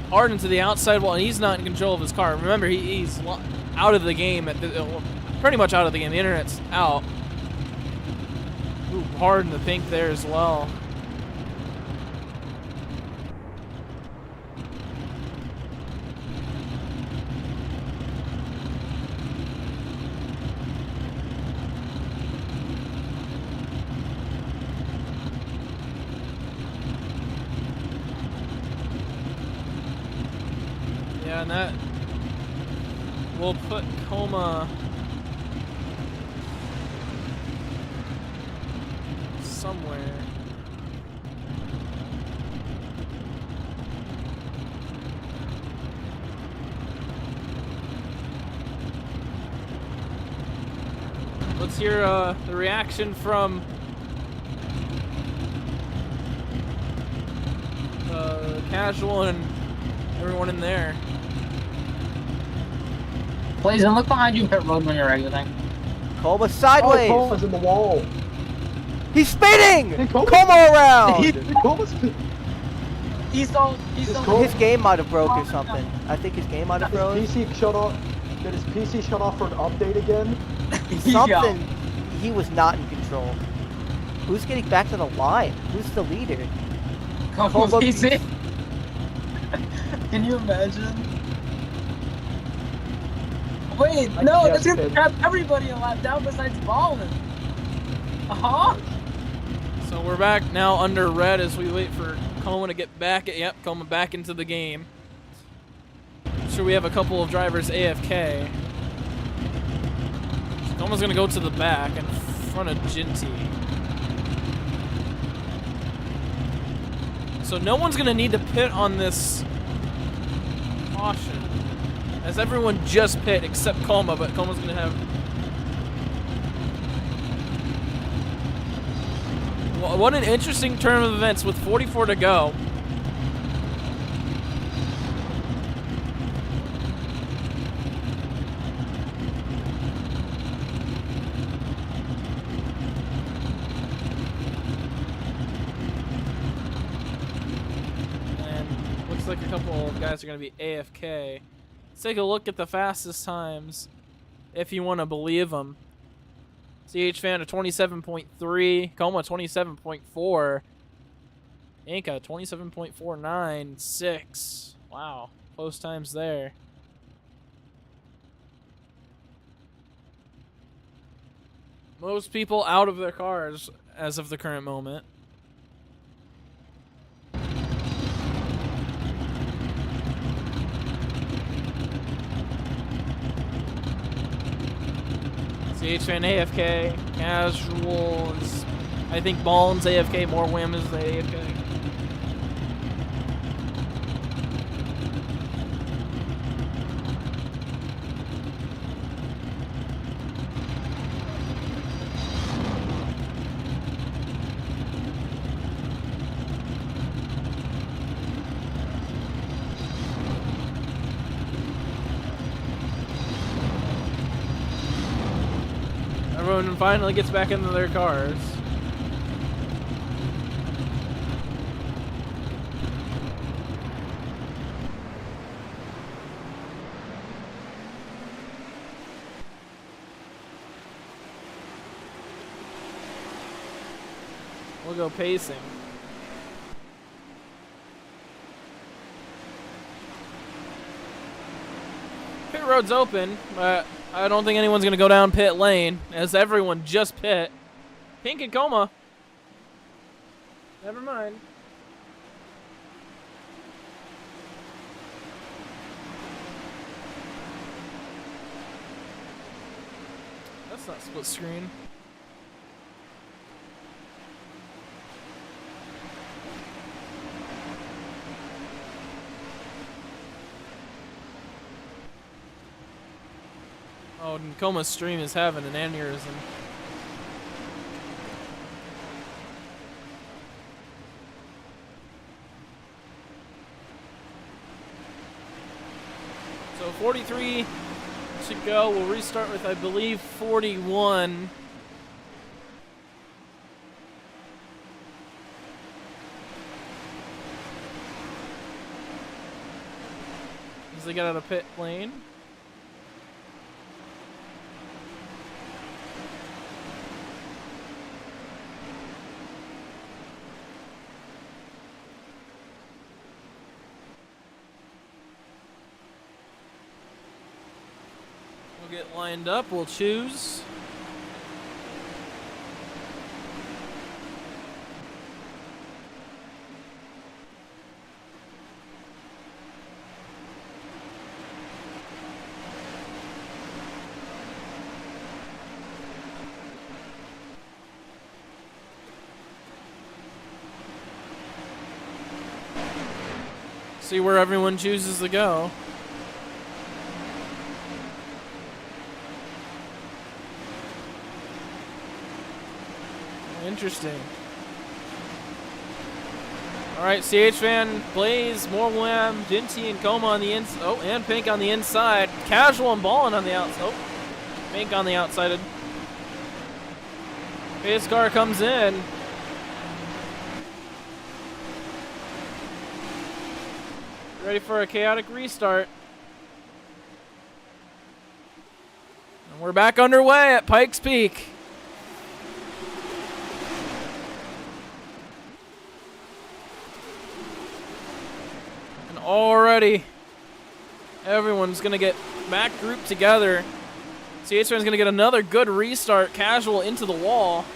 Hard into the outside wall, and he's not in control of his car. Remember, he's out of the game. Pretty much out of the game. The internet's out. Ooh, hard in the Pink there as well. Yeah, and that will put Coma somewhere. Let's hear the reaction from Casual and everyone in there. Please, and look behind you, pit road when you're exiting. Coma sideways. Oh, Coma's in the wall. He's spinning. Hey, Coma. Coma around. Hey, Coma's... He's so Coma. His game might have broke or something. I think his game might have His froze. PC shut off. Did his PC shut off for an update again? Something. He was not in control. Who's getting back to the line? Who's the leader? Coma's PC. Can you imagine? Wait, no, guess that's gonna it. trap everybody alive down besides Ballin. Uh-huh. So we're back now under red as we wait for Coma to get back. Yep, Coma back into the game. I'm sure we have a couple of drivers AFK. Coma's gonna go to the back in front of Ginty. So no one's gonna need to pit on this caution, as everyone just pit except Coma, but Coma's gonna have. Well, what an interesting turn of events with 44 to go. Like a couple of guys are going to be AFK. Let's take a look at the fastest times, if you want to believe them. CH Fan a 27.3, Coma 27.4, Inca 27.496. Wow, close times there. Most people out of their cars as of the current moment. CH Fan AFK, Casual is, I think Ballin's AFK, more Wham is the AFK. Everyone finally gets back into their cars. We'll go pacing. Pit road's open, but I don't think anyone's going to go down pit lane, as everyone just pit. Pink and Coma. Never mind. That's not split screen. Oh, and Coma's stream is having an aneurysm. So 43 to go. We'll restart with, I believe, 41. As they get out of pit lane. We'll get lined up, we'll choose. See where everyone chooses to go. Interesting. All right, CH Fan, Blaze, more Wham, Jinty, and Coma on the inside. Oh, and Pink on the inside. Casual and Ballin on the outside. Oh, Pink on the outside. Pace car comes in. Ready for a chaotic restart. And we're back underway at Pikes Peak. And already, everyone's going to get back grouped together. CH Fan's going to get another good restart. Casual into the wall.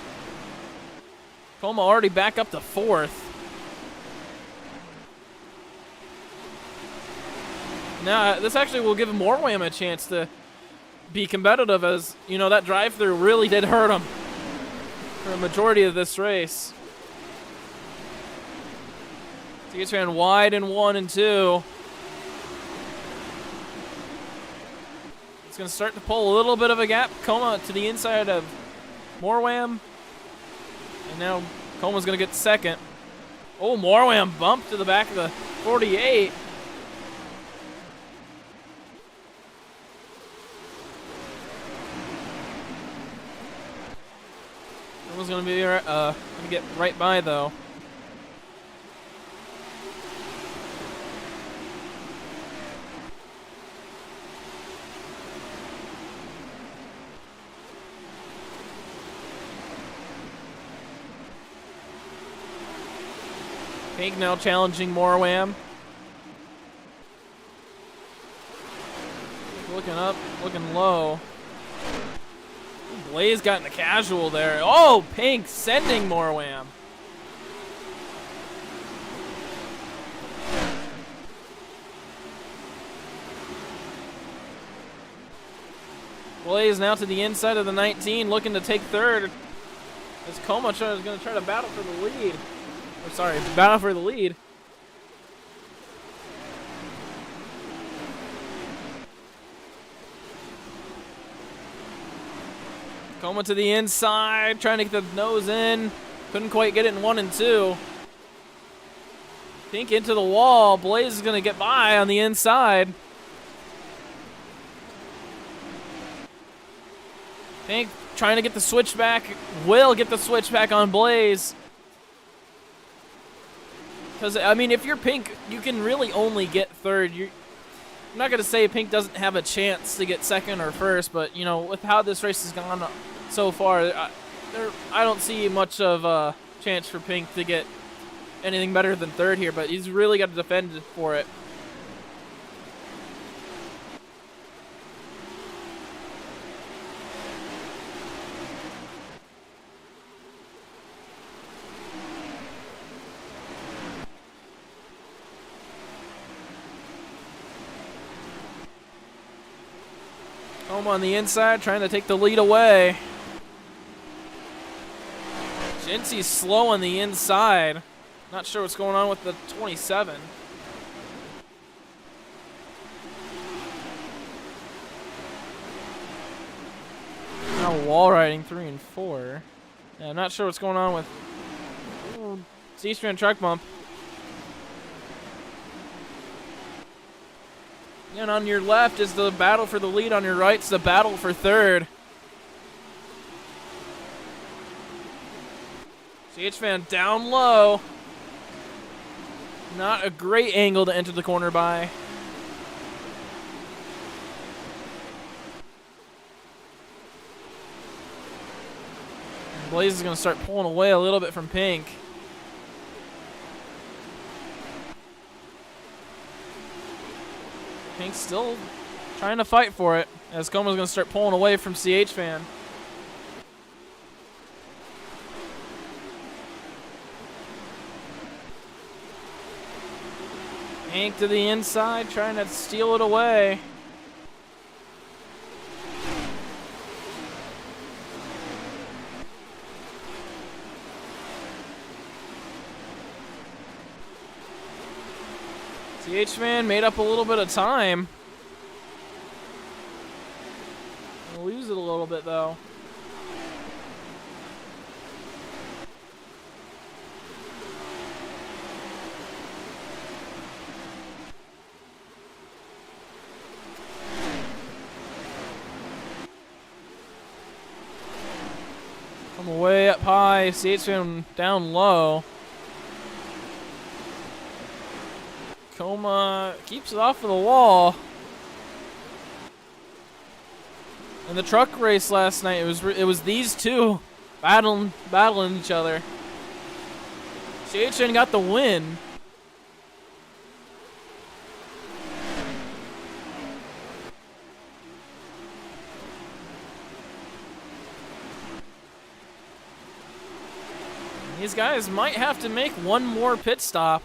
Coma already back up to 4th. Now, this actually will give more Wham a chance to be competitive, as, you know, that drive-through really did hurt him for a majority of this race. CH Fan wide in 1 and 2. It's going to start to pull a little bit of a gap. Coma to the inside of more Wham. And now Coma's going to get second. Oh, more Wham bumped to the back of the 48. Everyone's going to be gonna get right by, though. Pink now challenging more Wham. Looking up, looking low. Blaze got in the casual there. Oh, Pink sending more Wham. Blaze now to the inside of the 19, looking to take 3rd. As Coma is going to try to battle for the lead. Or sorry, battle for the lead. Coma to the inside, trying to get the nose in. Couldn't quite get it in 1 and 2. Pink into the wall. Blaze is going to get by on the inside. Pink trying to get the switchback. Will get the switchback on Blaze. Because, I mean, if you're Pink, you can really only get 3rd. I'm not going to say Pink doesn't have a chance to get 2nd or 1st, but, you know, with how this race has gone so far, I don't see much of a chance for Pink to get anything better than 3rd here, but he's really got to defend for it. Home on the inside, trying to take the lead away. Jinty's slow on the inside. Not sure what's going on with the 27. Now wall riding 3 and 4. Yeah, I'm not sure what's going on with C-strand truck bump. And on your left is the battle for the lead. On your right is the battle for 3rd. CH Fan down low. Not a great angle to enter the corner by. Blaze is going to start pulling away a little bit from Pink. Pink's still trying to fight for it, as Coma's going to start pulling away from CH Fan. Pink to the inside, trying to steal it away. CH Man made up a little bit of time. Gonna lose it a little bit though. Come way up high, CH Man down low. Coma keeps it off of the wall. In the truck race last night, it was these two battling each other. CHN got the win. These guys might have to make one more pit stop.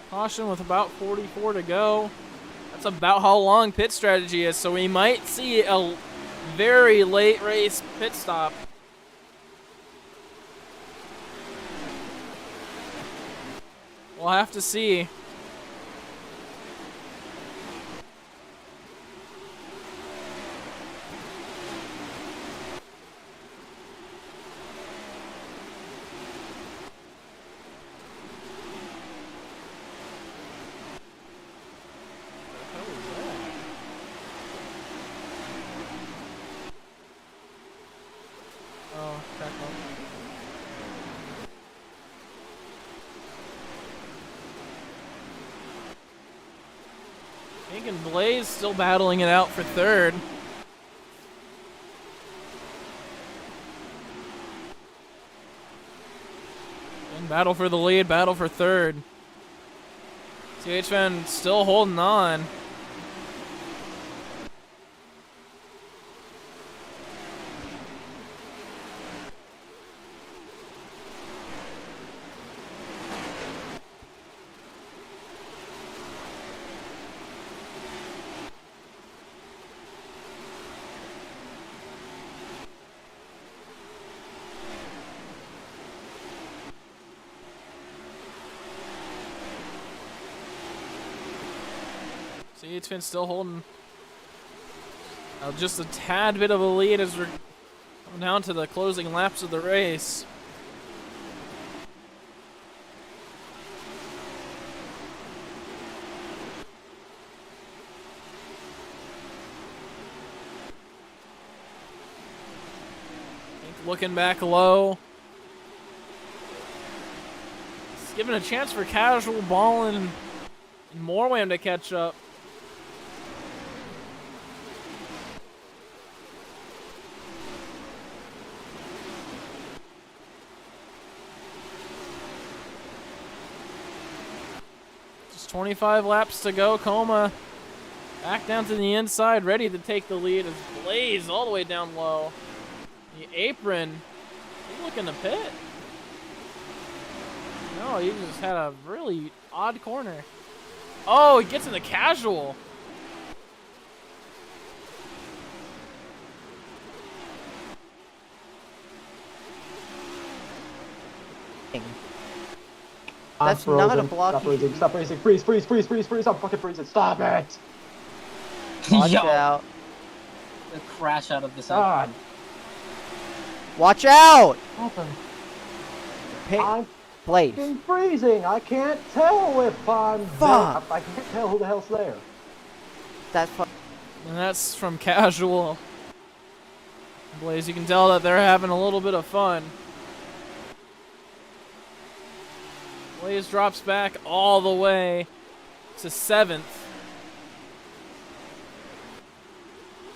Caution with about 44 to go. That's about how long pit strategy is, so we might see a very late race pit stop. We'll have to see. Oh, crack up. Pink and Blaze still battling it out for third. And battle for the lead, battle for third. CHN still holding on. CHN still holding just a tad bit of a lead as we're coming down to the closing laps of the race. Looking back low. It's giving a chance for Casual, Ballin, and Morwam to catch up. Just 25 laps to go. Coma back down to the inside, ready to take the lead as Blaze all the way down low. The apron, he's looking to pit. No, he just had a really odd corner. Oh, he gets in the Casual. That's not a block. Stop racing. Freeze. I'm fucking freezing. Stop it. Watch Yo, out. the crash out of this. God. Watch out! Open. I'm Blaze. fucking freezing. I can't tell if I'm Fuck. there. I can't tell who the hell's there. That's fun. And that's from Casual. Blaze, you can tell that they're having a little bit of fun. Blaze drops back all the way to 7th.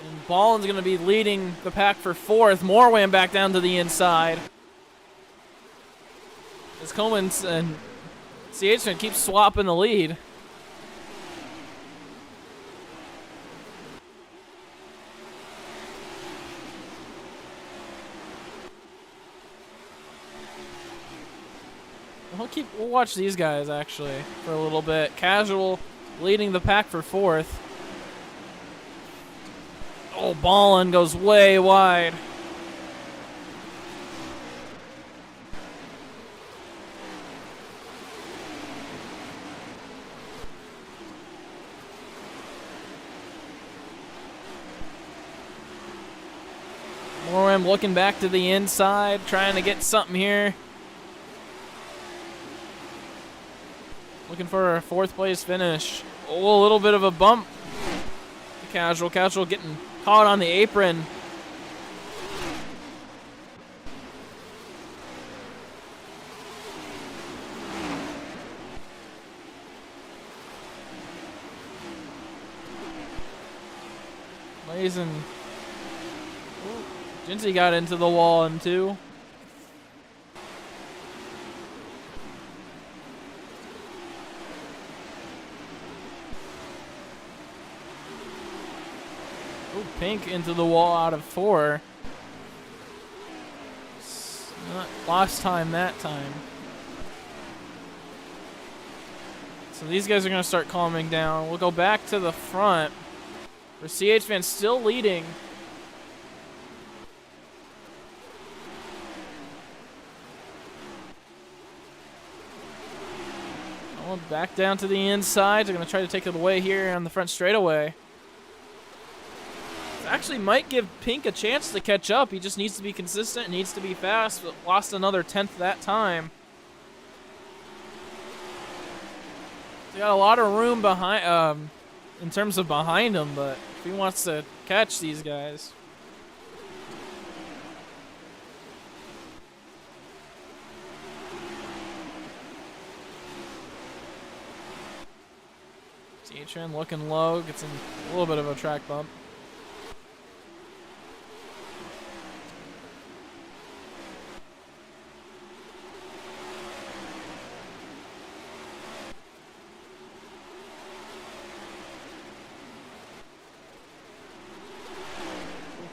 And Ballin's going to be leading the pack for 4th. Morwam back down to the inside. As Comans and CH keep swapping the lead. We'll watch these guys actually for a little bit. Casual leading the pack for 4th. Oh, Ballin goes way wide. Norm looking back to the inside, trying to get something here. Looking for a 4th place finish. Oh, a little bit of a bump. Casual getting caught on the apron. Blazing. Jinsey got into the wall in 2. Ooh, Pink into the wall out of 4. Not lost time that time. So these guys are going to start calming down. We'll go back to the front. For CH Van still leading. Oh, back down to the inside. They're going to try to take it away here on the front straightaway. Actually might give Pink a chance to catch up. He just needs to be consistent, needs to be fast, but lost another 10th that time. They got a lot of room behind, in terms of behind him, but if he wants to catch these guys. CHN looking low, gets in a little bit of a track bump.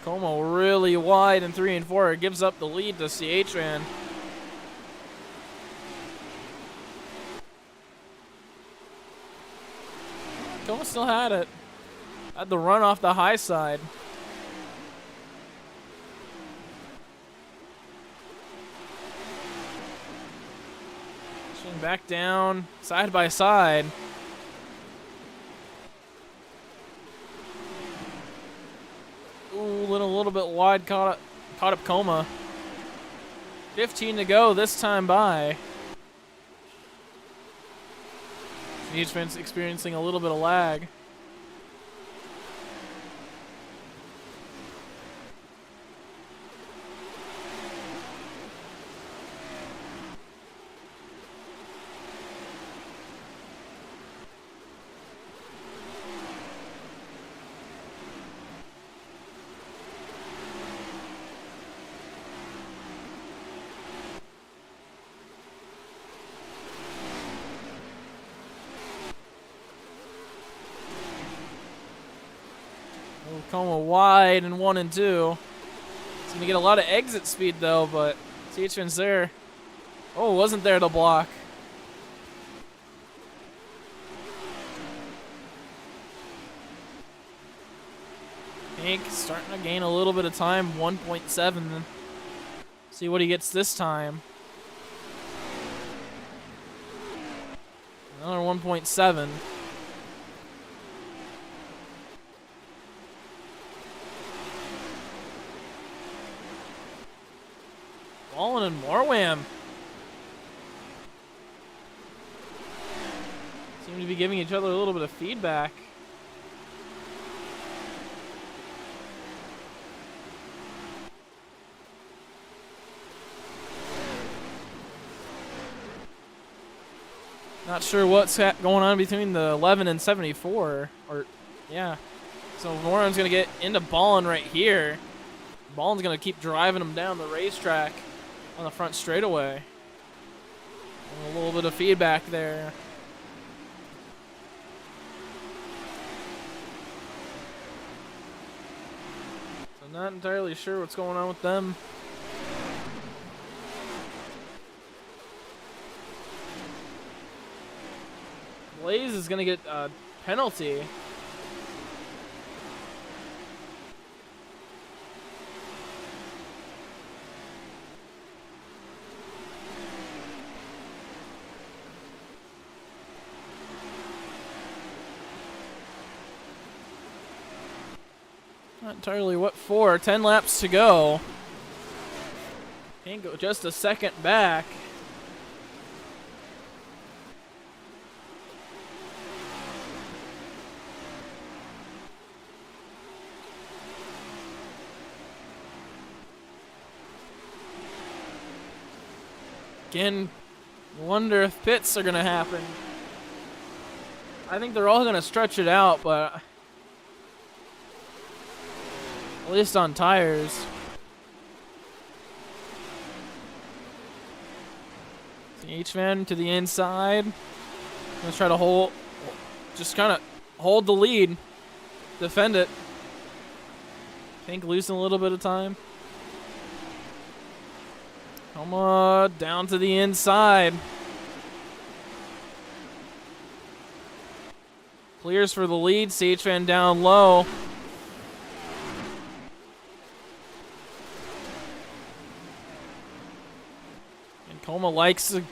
Como really wide in 3 and 4. It gives up the lead to CHN. Como still had it. Had the run off the high side. Swing back down, side by side. Ooh, a little bit wide, caught up Coma. 15 to go this time by. Each man's experiencing a little bit of lag. Coma wide in 1 and 2. He's going to get a lot of exit speed, though, but CHN's there. Oh, wasn't there to block. Pink starting to gain a little bit of time, 1.7. See what he gets this time. Another 1.7. Ballin and more wham. Seem to be giving each other a little bit of feedback. Not sure what's going on between the 11 and 74. Or, yeah. So Noran's going to get into Ballin right here. Ballin's going to keep driving him down the racetrack on the front straightaway. And a little bit of feedback there. So not entirely sure what's going on with them. Blaze is going to get a penalty. Not entirely what for. 10 laps to go. Can't go just a second back. Again, wonder if pits are going to happen. I think they're all going to stretch it out, but at least on tires. H-Man to the inside. Let's try to hold, just kind of hold the lead. Defend it. Pink losing a little bit of time. Come on, down to the inside. Clears for the lead. CH-Fan down low. And Coma likes to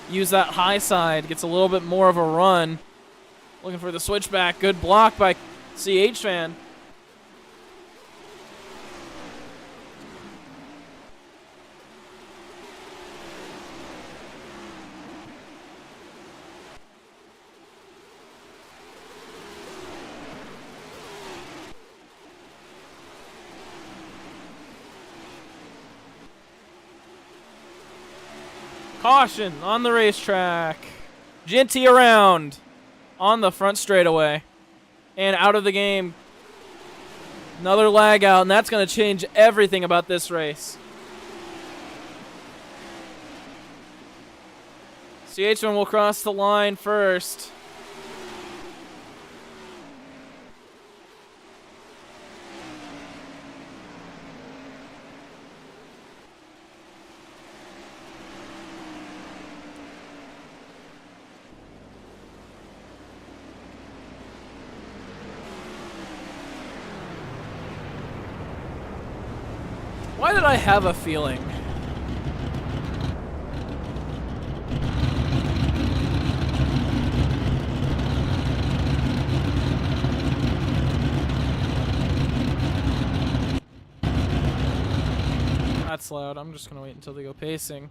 use that high side. Gets a little bit more of a run. Looking for the switchback. Good block by CH-Fan. Caution on the racetrack. Ginty around on the front straightaway. And out of the game. Another lag out, and that's going to change everything about this race. CH1 will cross the line first. Why did I have a feeling? That's loud. I'm just gonna wait until they go pacing.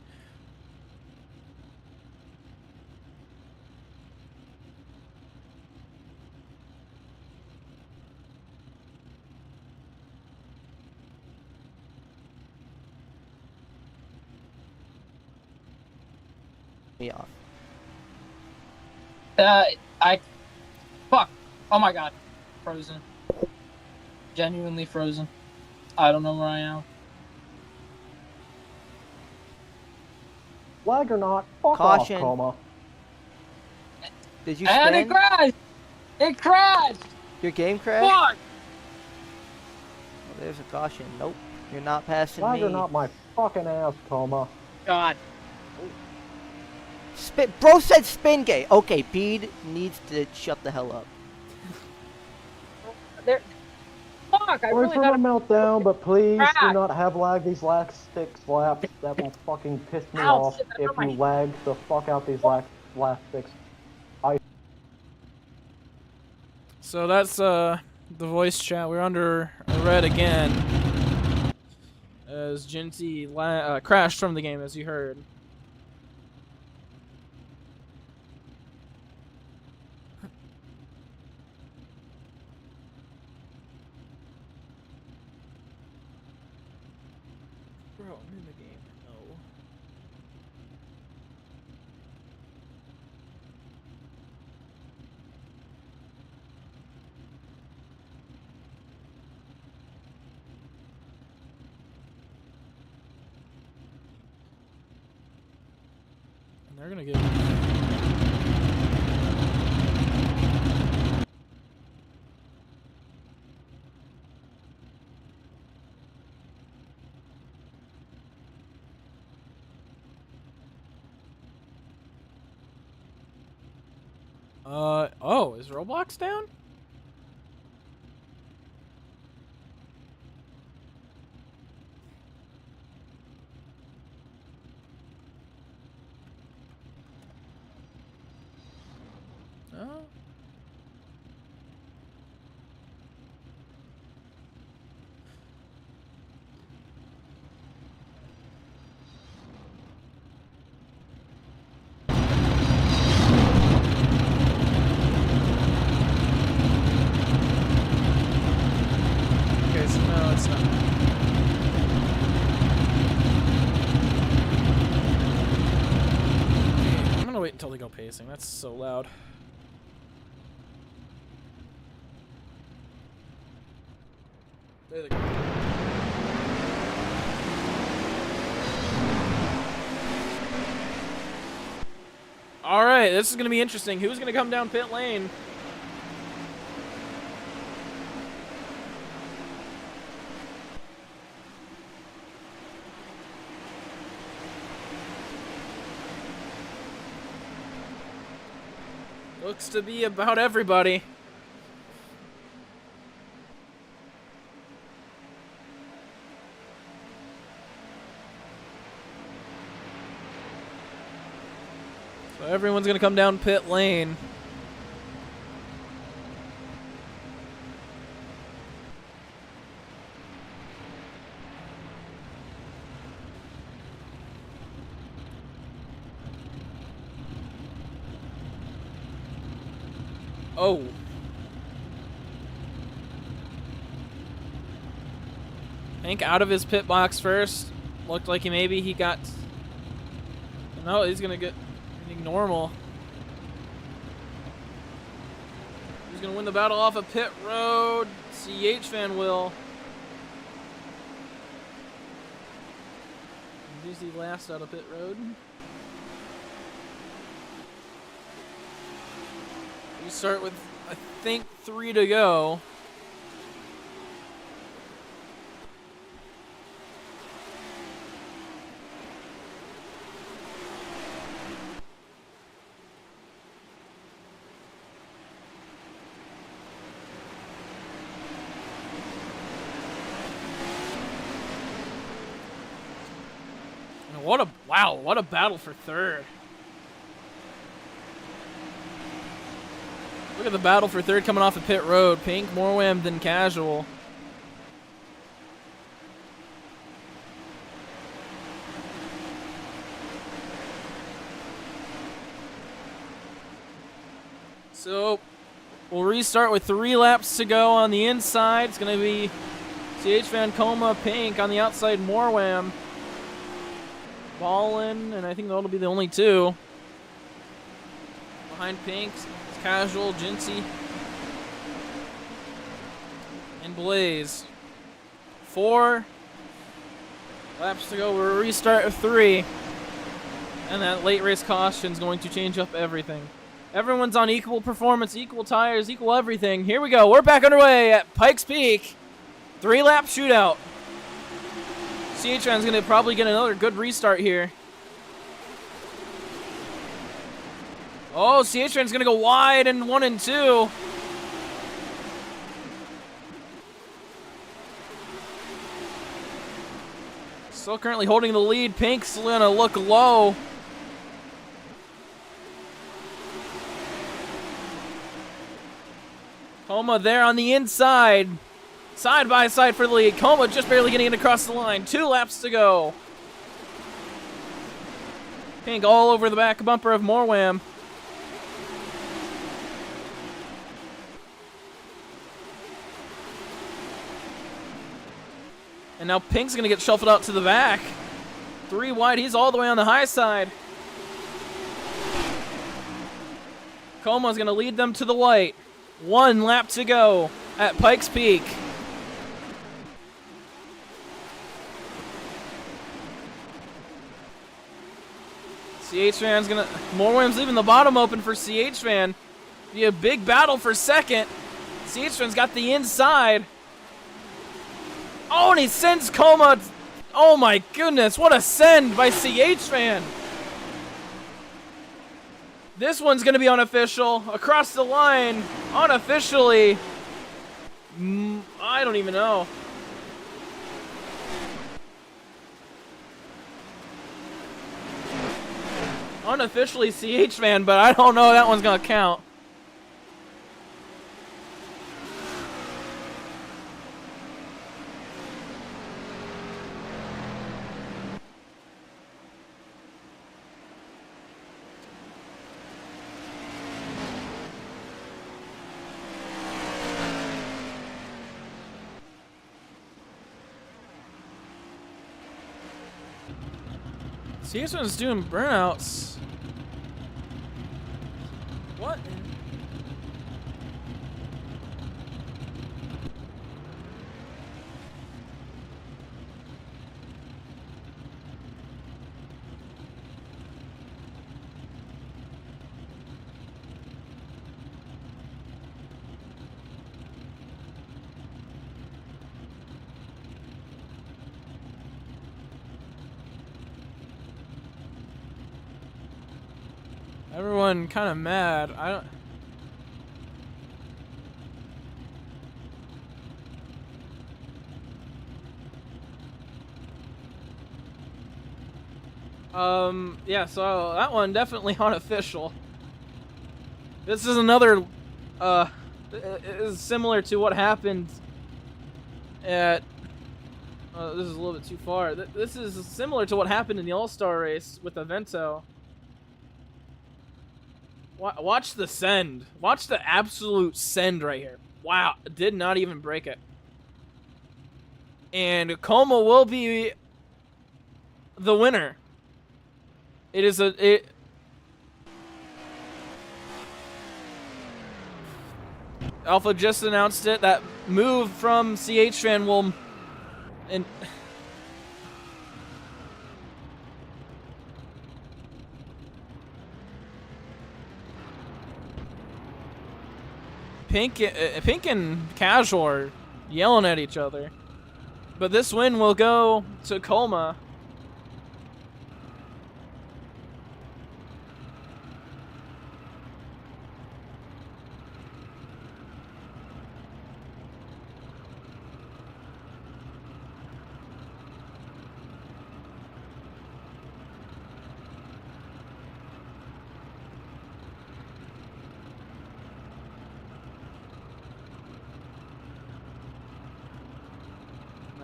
Me off. Fuck. Oh my god. Frozen. Genuinely frozen. I don't know where I am. Lag or not, fuck Caution. off, Coma. Did you And it spin? crashed! It crashed! Your game crashed? Fuck! Oh, there's a caution. Nope. You're not passing Lag me. or not, my fucking ass, Coma. God. Spin. Bro said spin gate. Okay, Bede needs to shut the hell up. There. Fuck! I Sorry really for got my meltdown, but please do Crack. not have lag these last 6 laps. That will fucking piss me Ow, off shit, that if hurt my- you lag the fuck out these last 6. So that's the voice chat. We're under a red again. As Ginty crashed from the game, as you heard. Bro, I'm in the game. No. And they're gonna get. Oh, is Roblox down? Oh. wait until they go pacing. That's so loud. There they go. All right, this is going to be interesting. Who's going to come down pit lane? Looks to be about everybody. So everyone's gonna come down pit lane. Oh. Hank out of his pit box first. Looked like he got... No, he's gonna get anything normal. He's gonna win the battle off of pit road. CH fan will. Who's the last out of pit road? We start with, I think, 3 to go. And what a battle for third. Look at the battle for third coming off of pit road. Pink more wham than casual. So we'll restart with 3 laps to go on the inside. It's going to be CH Van Coma, Pink on the outside, more wham. Ballin, and I think that'll be the only 2. Behind Pink, Casual, Jincy, and Blaze. 4 laps to go. We'll restart with 3. And that late race caution is going to change up everything. Everyone's on equal performance, equal tires, equal everything. Here we go. We're back underway at Pikes Peak. 3-lap shootout. CHN's going to probably get another good restart here. Oh, CHN's going to go wide in 1 and 2. Still currently holding the lead. Pink's going to look low. Coma there on the inside. Side by side for the lead. Coma just barely getting it across the line. 2 laps to go. Pink all over the back bumper of Morwham. And now Pink's going to get shuffled out to the back. 3 wide. He's all the way on the high side. Coma's going to lead them to the white. 1 lap to go at Pikes Peak. CH Van's gonna. Morwham's leaving the bottom open for CH Van. Be a big battle for second. CH Van's got the inside. Oh, and he sends Coma. Oh my goodness, what a send by CH Van. This one's gonna be unofficial. Across the line, unofficially. I don't even know. Unofficially CH Van, but I don't know that one's gonna count. CH Van's doing burnouts. What? Everyone kind of mad. I don't. Yeah, so that one definitely unofficial. This is another, it is similar to what happened at, this is a little bit too far. This is similar to what happened in the All-Star race with Avento. Watch the send. Watch the absolute send right here. Wow, did not even break it. And Coma will be the winner. It is Alpha just announced it. That move from CH Fan will and Pink and Casual are yelling at each other. But this win will go to Coma.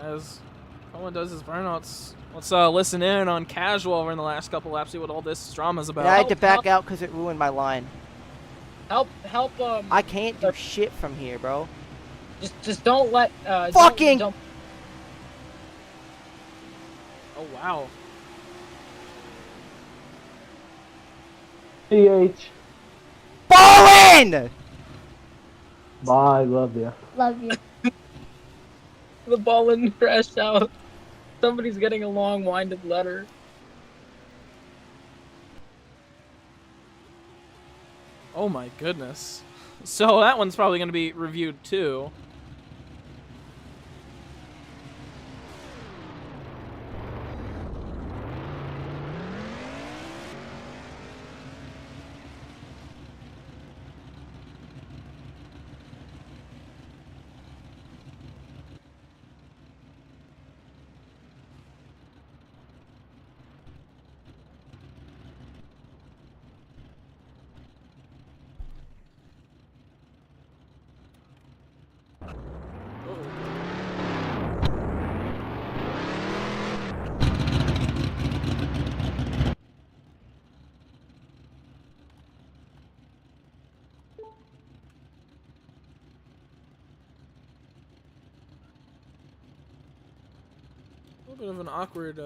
As Cohen does his burnouts, let's listen in on Casual over in the last couple laps, see what all this drama's about. Yeah, I had to back out because it ruined my line. Help! I can't do shit from here, bro. Just don't let. Fucking. Don't. Oh wow. PH. Ballin'! Bye, love you. Love you. The ball in crashed out. Somebody's getting a long winded letter. Oh my goodness. So that one's probably going to be reviewed too. A little bit of an awkward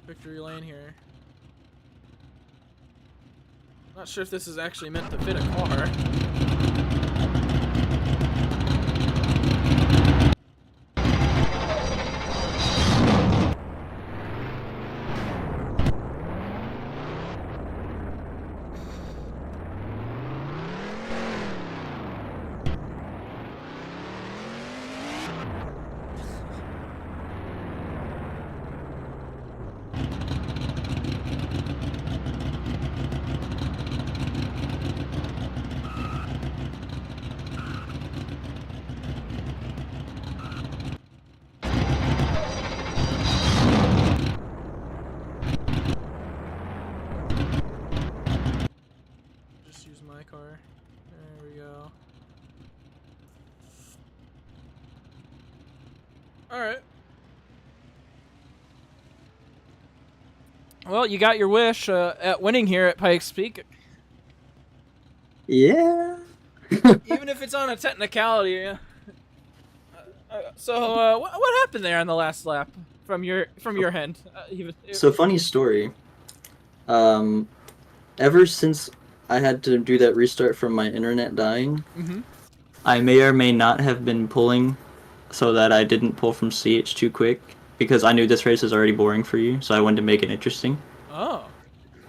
victory lane here. Not sure if this is actually meant to fit a car. My car. There we go. Alright. Well, you got your wish at winning here at Pikes Peak. Yeah. Even if it's on a technicality. So, what happened there on the last lap from your end? So funny story. Ever since I had to do that restart from my internet dying. Mm-hmm. I may or may not have been pulling so that I didn't pull from CH too quick because I knew this race is already boring for you, so I wanted to make it interesting. Oh.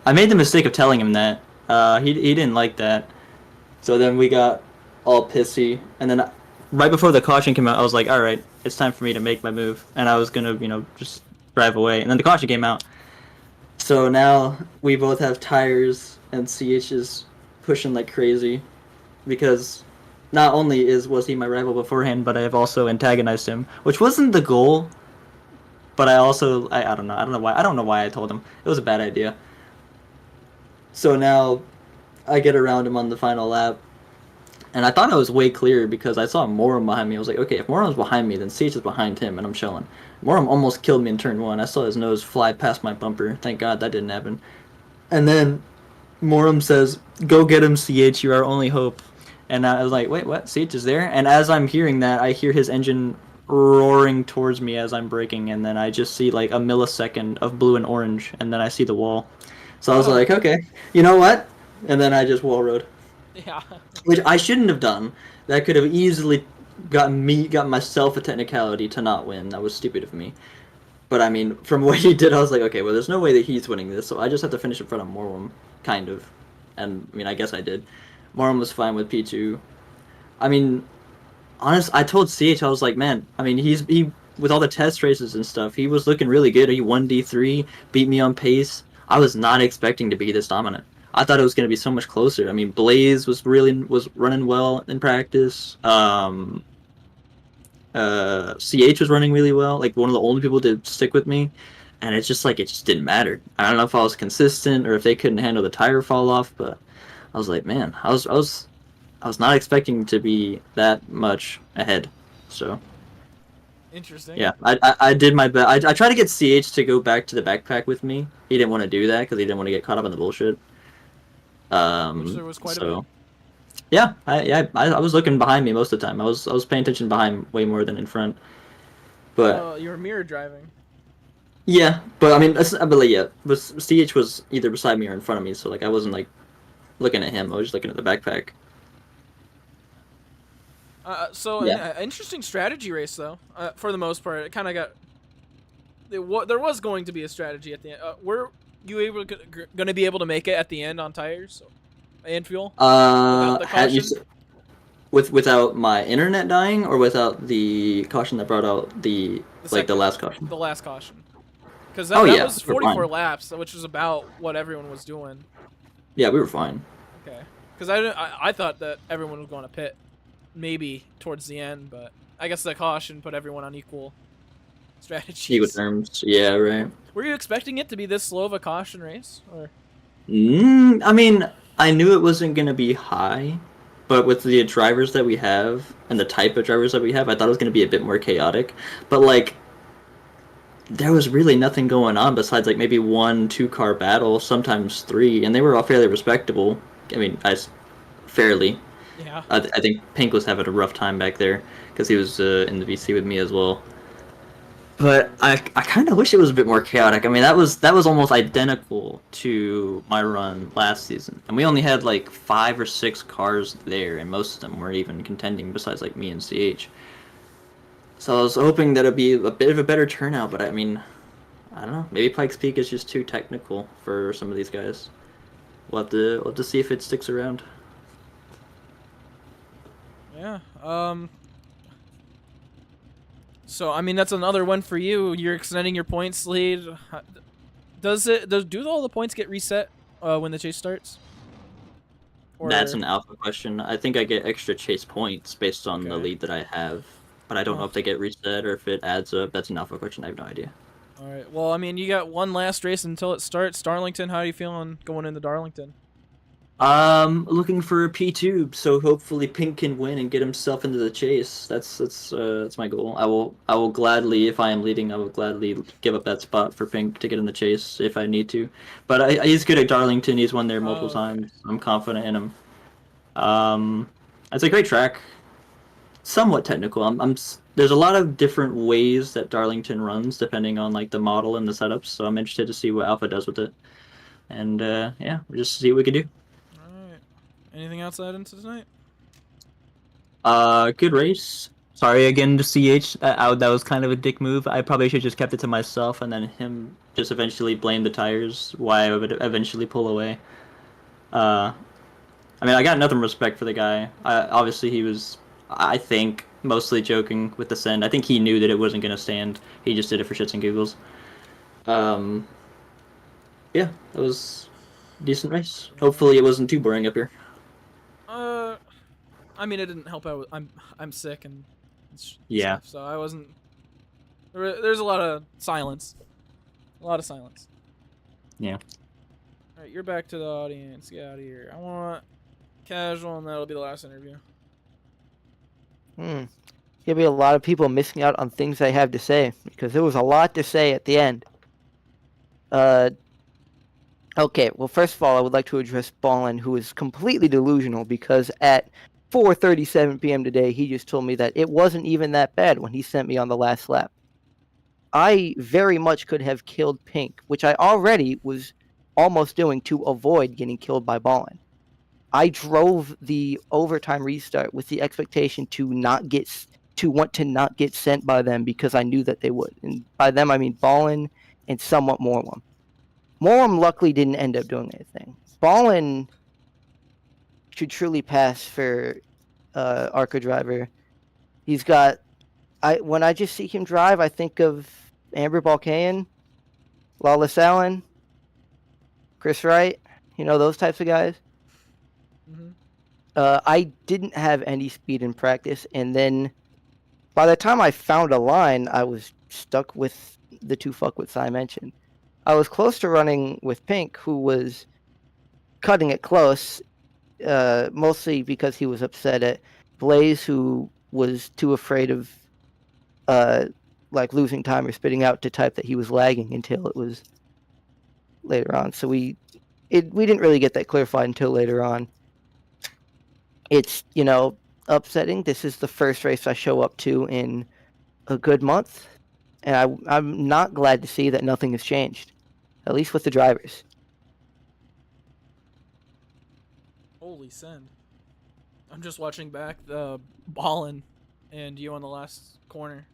I made the mistake of telling him that. He didn't like that. So then we got all pissy, and then right before the caution came out, I was like, all right, it's time for me to make my move, and I was gonna, just drive away, and then the caution came out. So now we both have tires, and CH is pushing like crazy, because not only was he my rival beforehand, but I have also antagonized him, which wasn't the goal. But I don't know. I don't know why I told him. It was a bad idea. So now I get around him on the final lap, and I thought I was way clearer because I saw Morum behind me. I was like, okay, if Morum's behind me, then CH is behind him, and I'm chilling. Morum almost killed me in turn 1. I saw his nose fly past my bumper. Thank God that didn't happen. And then Morum says, go get him, CH, you're our only hope. And I was like, wait, what? CH is there? And as I'm hearing that, I hear his engine roaring towards me as I'm braking, and then I just see like a millisecond of blue and orange, and then I see the wall. So I was like, okay, you know what? And then I just wall rode. Yeah. Which I shouldn't have done. That could have easily got myself a technicality to not win. That was stupid of me. But I mean, from what he did, I was like, okay, well, there's no way that he's winning this, so I just have to finish in front of Morum, kind of. And I mean, I guess I did. Morum was fine with P2. I mean, I told CH, I was like, man, I mean, he with all the test races and stuff, he was looking really good. He won D3, beat me on pace. I was not expecting to be this dominant. I thought it was going to be so much closer. I mean, Blaze was running well in practice. CH was running really well. Like one of the only people to stick with me, and it's just like it just didn't matter. I don't know if I was consistent or if they couldn't handle the tire fall off, but I was like, man, I was not expecting to be that much ahead. So Interesting. yeah, I did my best. I tried to get CH to go back to the backpack with me. He didn't want to do that because he didn't want to get caught up in the bullshit. Which there was quite a bit. Yeah, I was looking behind me most of the time. I was paying attention behind way more than in front. But You were mirror driving. yeah, but I mean, but CH was either beside me or in front of me, so like I wasn't like looking at him. I was just looking at the backpack. Yeah. Interesting strategy race though. For the most part, it kind of got. There was going to be a strategy at the end. Were you going to be able to make it at the end on tires and fuel? Without the caution? Without my internet dying, or without the caution that brought out the last caution? The last caution. Because that was 44 laps, which was about what everyone was doing. Yeah, we were fine. Okay. Because I thought that everyone was going to pit, maybe towards the end, but I guess the caution put everyone on equal strategies. Equal terms. Yeah, right. Were you expecting it to be this slow of a caution race, or? I mean, I knew it wasn't gonna be high, but with the drivers that we have and the type of drivers that we have, I thought it was gonna be a bit more chaotic. But like, there was really nothing going on besides like maybe 1-2 car battle, sometimes 3, and they were all fairly respectable. I mean, fairly. Yeah. I think Pink was having a rough time back there because he was in the VC with me as well. But I kind of wish it was a bit more chaotic. I mean, that was almost identical to my run last season, and we only had like 5 or 6 cars there, and most of them weren't even contending besides like me and CH. So I was hoping that it'd be a bit of a better turnout, but I mean, I don't know. Maybe Pikes Peak is just too technical for some of these guys. We'll have to see if it sticks around. Yeah. So I mean, that's another one for you. You're extending your points lead. Do all the points get reset when the chase starts? Or... That's an alpha question. I think I get extra chase points based on the lead that I have, but I don't know if they get reset or if it adds up. That's an alpha question. I have no idea. All right. Well, I mean, you got one last race until it starts. Darlington, how are you feeling going into Darlington? Looking for a P2, so hopefully Pink can win and get himself into the chase. That's my goal. I will gladly, if I am leading, I will gladly give up that spot for Pink to get in the chase if I need to. But he's good at Darlington. He's won there multiple times. I'm confident in him. It's a great track. Somewhat technical. There's a lot of different ways that Darlington runs depending on like the model and the setups. So I'm interested to see what Alpha does with it. And yeah, we'll just see what we can do. Anything outside into tonight? Good race. Sorry again to CH. That was kind of a dick move. I probably should just kept it to myself and then him just eventually blame the tires. Why I would eventually pull away. I mean, I got nothing respect for the guy. Obviously, he was, I think, mostly joking with the send. I think he knew that it wasn't gonna stand. He just did it for shits and giggles. Yeah, that was a decent race. Hopefully, it wasn't too boring up here. I mean, it didn't help out. I'm sick and Yeah. stuff, so I wasn't. There's a lot of silence. A lot of silence. Yeah. All right, you're back to the audience. Get out of here. I want casual, and that'll be the last interview. There'll be a lot of people missing out on things I have to say because there was a lot to say at the end. Okay, well, first of all, I would like to address Ballin, who is completely delusional because at 4:37 p.m. today, he just told me that it wasn't even that bad when he sent me on the last lap. I very much could have killed Pink, which I already was almost doing to avoid getting killed by Ballin. I drove the overtime restart with the expectation to want to not get sent by them because I knew that they would. And by them, I mean Ballin and somewhat Morlum. Morlum luckily didn't end up doing anything. Ballin should truly pass for ARCA driver. He's got... when I just see him drive, I think of Amber Balkan, Lawless Allen, Chris Wright, those types of guys. Mm-hmm. I didn't have any speed in practice, and then by the time I found a line, I was stuck with the two fuckwits I mentioned. I was close to running with Pink, who was cutting it close, mostly because he was upset at Blaze, who was too afraid of losing time or spitting out to type that he was lagging until it was later on. So we didn't really get that clarified until later on. It's, upsetting. This is the first race I show up to in a good month, and I'm not glad to see that nothing has changed, at least with the drivers. Holy send. I'm just watching back the Ballin and you on the last corner.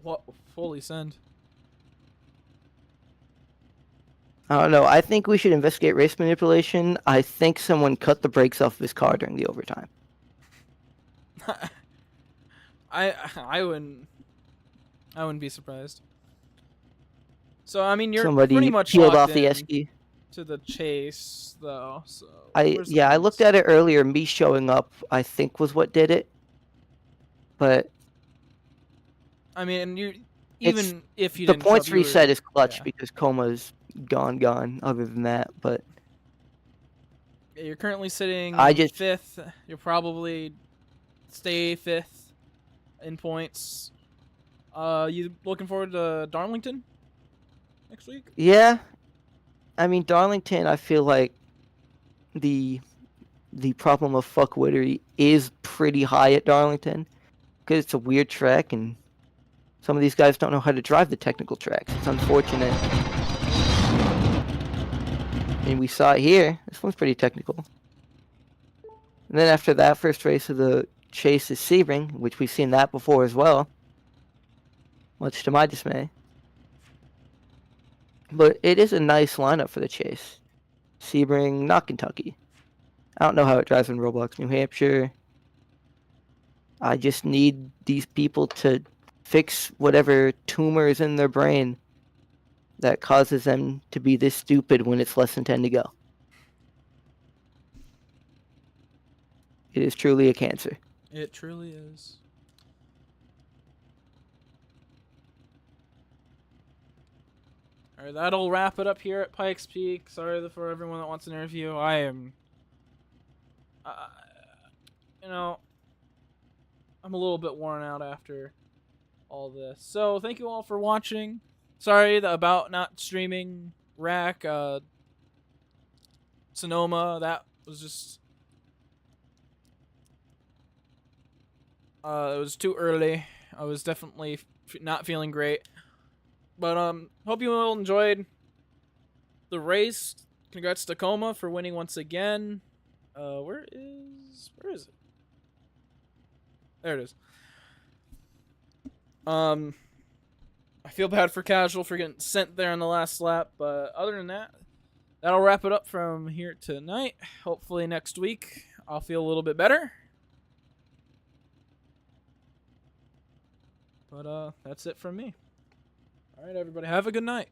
What? Holy send. I don't know. I think we should investigate race manipulation. I think someone cut the brakes off of his car during the overtime. I wouldn't be surprised. So I mean, you're Somebody pretty much peeled locked off the in esky. to the chase, though. So I looked at it earlier. Me showing up, I think, was what did it. But I mean, even if you the didn't points show up, you reset were, is clutch yeah. because Coma's gone. Other than that, but Yeah, you're currently sitting fifth. You'll probably stay fifth in points. You looking forward to Darlington next week? yeah. I mean, Darlington, I feel like the problem of fuckwittery is pretty high at Darlington because it's a weird track and some of these guys don't know how to drive the technical tracks. It's unfortunate. I mean, we saw it here. This one's pretty technical. And then after that first race of the chase is Sebring, which we've seen that before as well, much to my dismay. But it is a nice lineup for the chase. Sebring, not Kentucky. I don't know how it drives in Roblox, New Hampshire. I just need these people to fix whatever tumor is in their brain that causes them to be this stupid when it's less than 10 to go. It is truly a cancer. It truly is. All right, that'll wrap it up here at Pikes Peak. Sorry for everyone that wants an interview. I am, I'm a little bit worn out after all this. So thank you all for watching. Sorry about not streaming Rack, Sonoma. That was just, it was too early. I was definitely not feeling great. But hope you all enjoyed the race. Congrats to Tacoma for winning once again. Where is it? There it is. I feel bad for Casual for getting sent there in the last lap, but other than that, that'll wrap it up from here tonight. Hopefully next week I'll feel a little bit better. But that's it from me. All right, everybody, have a good night.